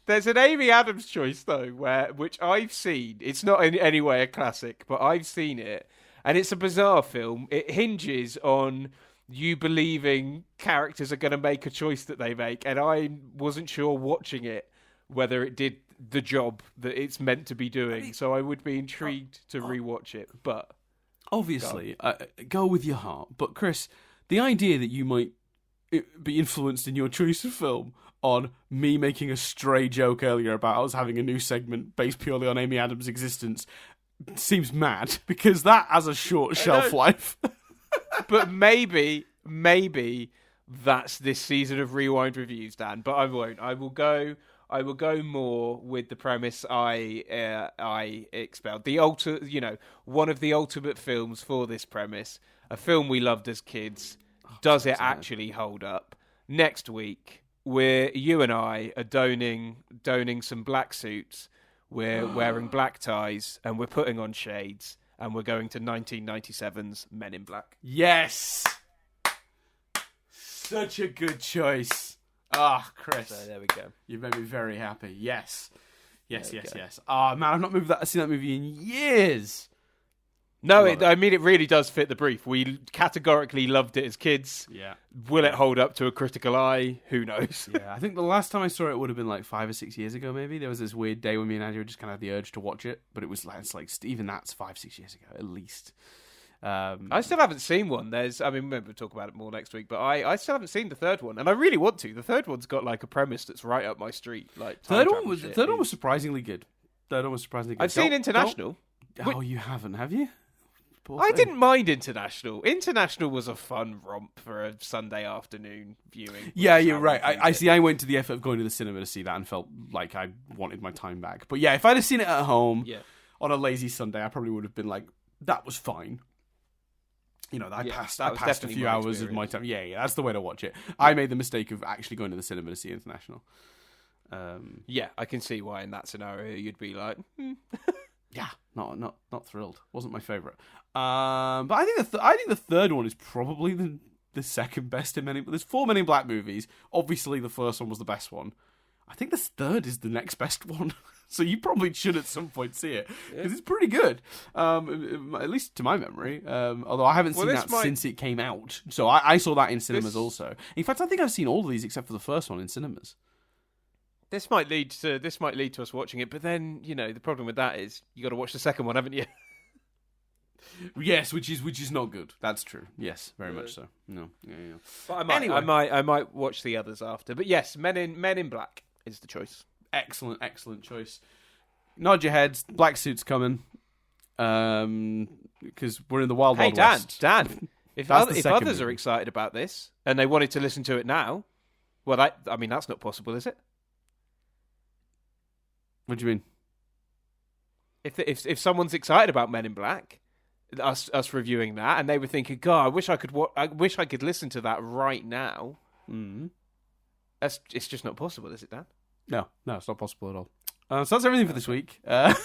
There's an Amy Adams choice, though, which I've seen. It's not in any way a classic, but I've seen it. And it's a bizarre film. It hinges on you believing characters are going to make a choice that they make. And I wasn't sure watching it whether it did the job that it's meant to be doing. So I would be intrigued to rewatch it. But obviously, go with your heart. But Chris, the idea that you might be influenced in your choice of film on me making a stray joke earlier about us having a new segment based purely on Amy Adams' existence seems mad, because that has a short shelf life. But maybe that's this season of Rewind Reviews, Dan. But I won't. I will go more with the premise I expelled. One of the ultimate films for this premise, a film we loved as kids. Does it actually hold up? Next week, you and I are donning some black suits. We're wearing black ties, and we're putting on shades, and we're going to 1997's Men in Black. Yes! Such a good choice. Chris. So there we go. You've made me very happy. Yes. Yes. Man, I've not seen that movie in years. No, it really does fit the brief. We categorically loved it as kids. Yeah. Will it hold up to a critical eye? Who knows? Yeah, I think the last time I saw it would have been like 5 or 6 years ago, maybe. There was this weird day when me and Andrew just kind of had the urge to watch it, but it's like even that's 5-6 years ago, at least. I still haven't seen one. Maybe we'll talk about it more next week, but I still haven't seen the third one, and I really want to. The third one's got like a premise that's right up my street. Like the third one was surprisingly good. I've seen International. You haven't, have you? I didn't mind International. International was a fun romp for a Sunday afternoon viewing. Yeah, you're right. I see. I went to the effort of going to the cinema to see that and felt like I wanted my time back. But yeah, if I'd have seen it at home on a lazy Sunday, I probably would have been like, that was fine. I passed a few hours of my time. Yeah, that's the way to watch it. I made the mistake of actually going to the cinema to see International. Yeah, I can see why in that scenario you'd be like, yeah, not thrilled. Wasn't my favourite. But I think the third one is probably the second best in Men in Black. There's 4 Men in Black movies. Obviously, the first one was the best one. I think the third is the next best one. So you probably should at some point see it, because it's pretty good, at least to my memory. Although I haven't seen that since it came out. So I saw that in cinemas also. In fact, I think I've seen all of these except for the first one in cinemas. This might lead to us watching it, but then the problem with that is you got to watch the second one, haven't you? Yes, which is not good. That's true. Yes, very much so. No, yeah. But I might watch the others after. But yes, Men in Black is the choice. Excellent choice. Nod your heads. Black suit's coming. Because we're in the wild west. Dan. If others are excited about this and they wanted to listen to it now, well, that's not possible, is it? What do you mean? If someone's excited about Men in Black, us reviewing that, and they were thinking, God, I wish I could listen to that right now. Mm. It's just not possible, is it, Dan? No, it's not possible at all. So that's everything for this week. No,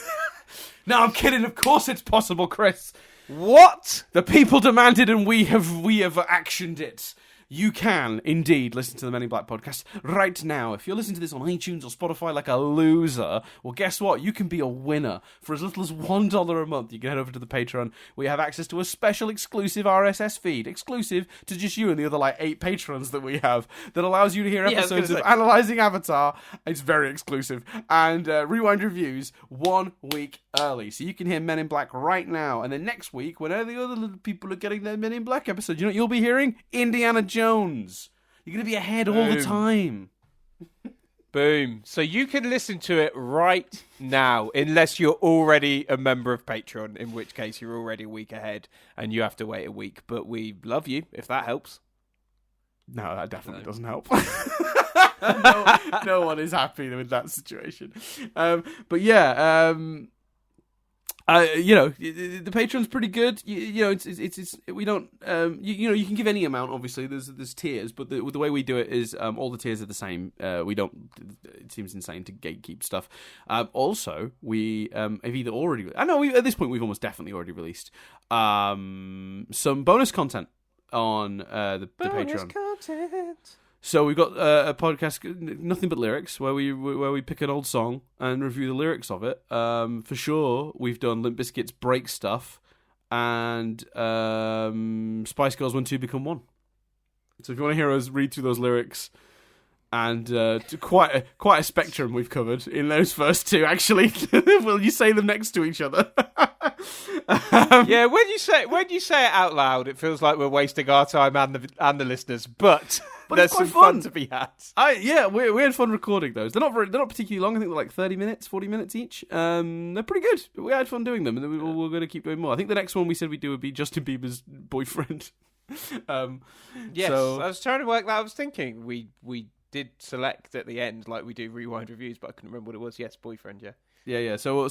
I'm kidding. Of course it's possible, Chris. What? The people demanded, and we have actioned it. you can indeed listen to the Men in Black podcast right now. If you're listening to this on iTunes or Spotify like a loser, well, guess what? You can be a winner. For as little as $1 a month, you can head over to the Patreon, where you have access to a special exclusive RSS feed, exclusive to just you and the other, like, 8 patrons that we have, that allows you to hear episodes of Analyzing Avatar. It's very exclusive. And Rewind Reviews 1 week early. So you can hear Men in Black right now. And then next week, when all the other little people are getting their Men in Black episode, you know what you'll be hearing? Indiana Jones. You're going to be ahead all the time. Boom. So you can listen to it right now, unless you're already a member of Patreon, in which case you're already a week ahead and you have to wait a week. But we love you, if that helps. No, that definitely doesn't help. no one is happy with that situation. But yeah, you know, the Patreon's pretty good. You know, it's we don't you know, you can give any amount. Obviously, there's tiers, but the way we do it is all the tiers are the same. We don't. It seems insane to gatekeep stuff. Also, we have either already. I know at this point we've almost definitely already released some bonus content on the Patreon. Content. So we've got a podcast, Nothing But Lyrics, where we pick an old song and review the lyrics of it. For sure, we've done Limp Bizkit's Break Stuff and Spice Girls When Two Become One. So if you want to hear us read through those lyrics, and quite a spectrum we've covered in those first two, actually. Will you say them next to each other? Yeah, when you say it out loud, it feels like we're wasting our time and the listeners. But there's some fun to be had. We had fun recording those. They're not particularly long. I think they're like 30 minutes, 40 minutes each. They're pretty good. We had fun doing them, and we're going to keep doing more. I think the next one we said we'd do would be Justin Bieber's Boyfriend. Yes, so, I was trying to work that. I was thinking we did select at the end, like we do Rewind Reviews, but I couldn't remember what it was. Yes, Boyfriend, yeah. Yeah. So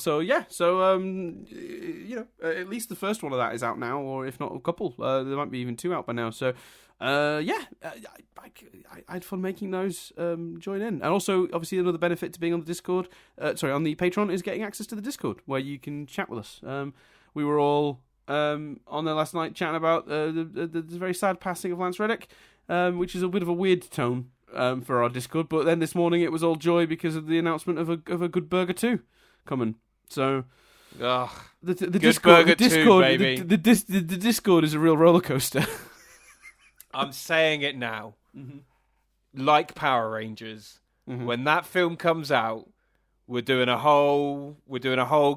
you know, at least the first one of that is out now, or if not a couple. There might be even 2 out by now. So, I had fun making those. Join in, and also obviously another benefit to being on the Discord. On the Patreon is getting access to the Discord where you can chat with us. We were all on there last night chatting about the very sad passing of Lance Reddick, which is a bit of a weird tone for our Discord. But then this morning it was all joy because of the announcement of a Good Burger 2 coming. So the Discord, Burger 2, baby. The Discord is a real roller coaster. I'm saying it now. Mm-hmm. Like Power Rangers, when that film comes out, we're doing a whole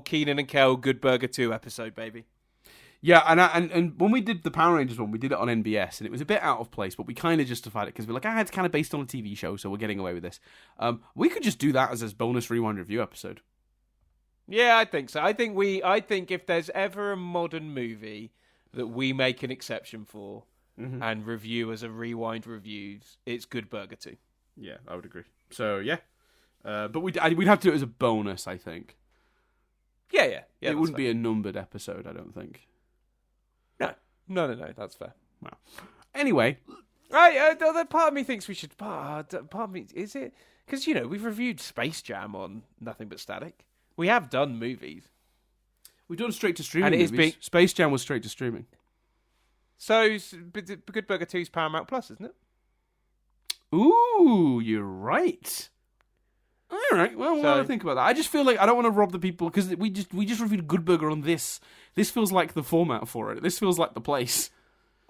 Keenan and Kel Good Burger 2 episode, baby. Yeah, and when we did the Power Rangers one, we did it on NBS, and it was a bit out of place, but we kind of justified it because we're like, it's kind of based on a TV show, so we're getting away with this. We could just do that as a bonus Rewind Review episode. Yeah, I think so. I think if there's ever a modern movie that we make an exception for and review as a Rewind Reviews, it's Good Burger 2. Yeah, I would agree. So yeah, but we'd have to do it as a bonus, I think. Yeah. It wouldn't be a numbered episode, I don't think. No, that's fair. Well, anyway, right. Part of me thinks we should. Part of me is it because we've reviewed Space Jam on Nothing But Static. We have done movies. We've done straight to streaming. And movies. Space Jam was straight to streaming. So Good Burger 2's Paramount Plus, isn't it? Ooh, you're right. All right. Well, we'll have to think about that. I just feel like I don't want to rob the people because we just reviewed Good Burger on this. This feels like the format for it. This feels like the place.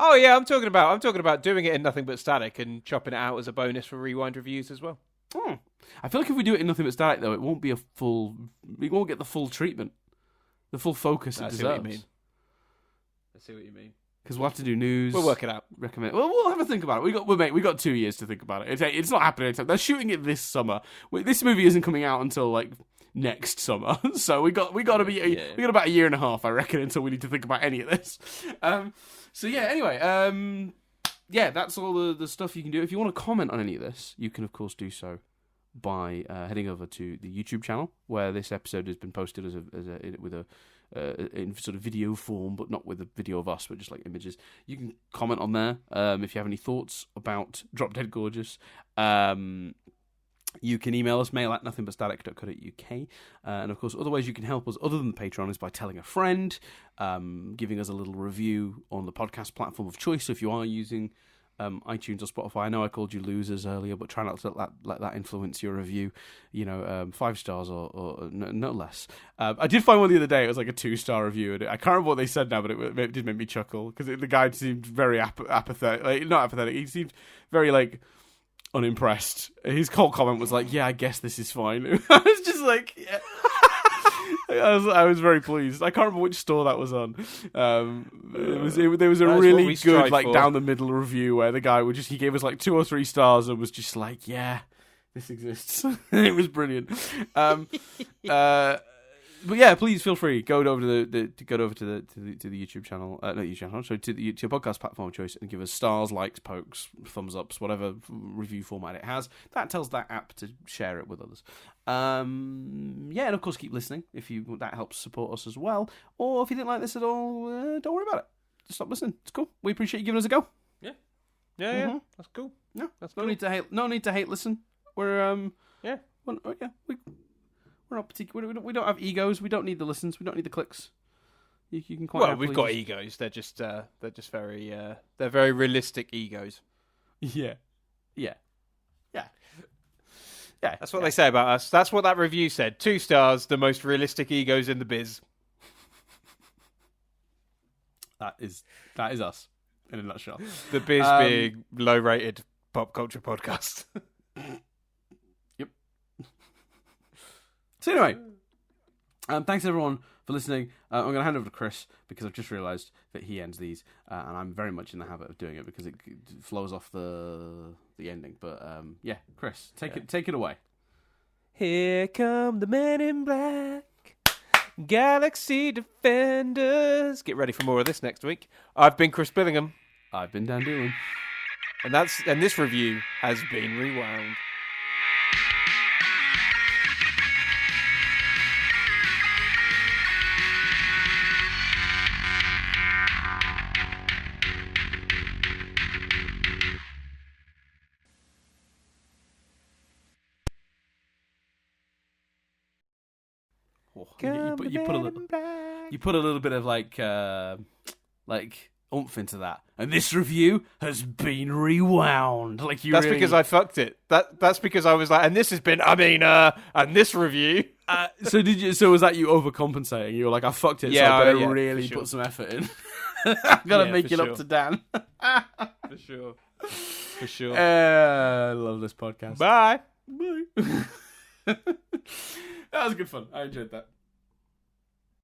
Oh yeah, I'm talking about doing it in Nothing But Static and chopping it out as a bonus for Rewind Reviews as well. Oh. I feel like if we do it in Nothing But Static though, it won't be we won't get the full treatment, the full focus it deserves. I see what you mean. Because we'll have to do news. We'll work it out. Recommend. Well, we'll have a think about it. We got 2 years to think about it. It's not happening. They're shooting it this summer. This movie isn't coming out until like next summer. So we got about a year and a half, I reckon, until we need to think about any of this. So yeah. Anyway, that's all the stuff you can do. If you want to comment on any of this, you can of course do so by heading over to the YouTube channel where this episode has been posted in sort of video form, but not with a video of us, but just like images. You can comment on there if you have any thoughts about Drop Dead Gorgeous. You can email us, mail@nothingbutstatic.co.uk. And of course, other ways you can help us other than Patreon is by telling a friend, giving us a little review on the podcast platform of choice. So if you are using iTunes or Spotify. I know I called you losers earlier, but try not to let that influence your review. 5 stars or no less. I did find one the other day. It was like a 2-star review, and I can't remember what they said now, but it did make me chuckle because the guy seemed very apathetic. Like, not apathetic. He seemed very like unimpressed. His whole comment was like, "Yeah, I guess this is fine." I was just like, yeah. I was very pleased. I can't remember which store that was on. There was a really good like down the middle review where the guy he gave us like 2 or 3 stars and was just like, "Yeah, this exists." It was brilliant. But yeah, please feel free go over to the YouTube channel, not YouTube channel, so to your podcast platform of choice, and give us stars, likes, pokes, thumbs ups, whatever review format it has. That tells that app to share it with others. And of course keep listening if that helps support us as well. Or if you didn't like this at all, don't worry about it. Just stop listening. It's cool. We appreciate you giving us a go. Yeah, that's cool. No, that's cool. No need to hate. Listen, we're we're not particular. We don't have egos. We don't need the listens. We don't need the clicks. You can quite. Well, we've got egos. They're just very they're very realistic egos. Yeah. That's what they say about us. That's what that review said. 2 stars, the most realistic egos in the biz. That is us in a nutshell. The biz big, low-rated pop culture podcast. Yep. So anyway, thanks everyone for listening. I'm going to hand over to Chris because I've just realised that he ends these, and I'm very much in the habit of doing it because it flows off the ending. But Chris, take it away. Here come the Men in Black, Galaxy Defenders. Get ready for more of this next week. I've been Chris Billingham. I've been Dan Doolan. And this review has been rewound. You put a little bit of like oomph into that, and this review has been rewound. That's because I fucked it. That's because I was like, and this has been. And this review. So was that you overcompensating? You were like, I fucked it. Yeah, so I better really put some effort in. I'm gonna make it up to Dan. For sure. I love this podcast. Bye. That was good fun. I enjoyed that.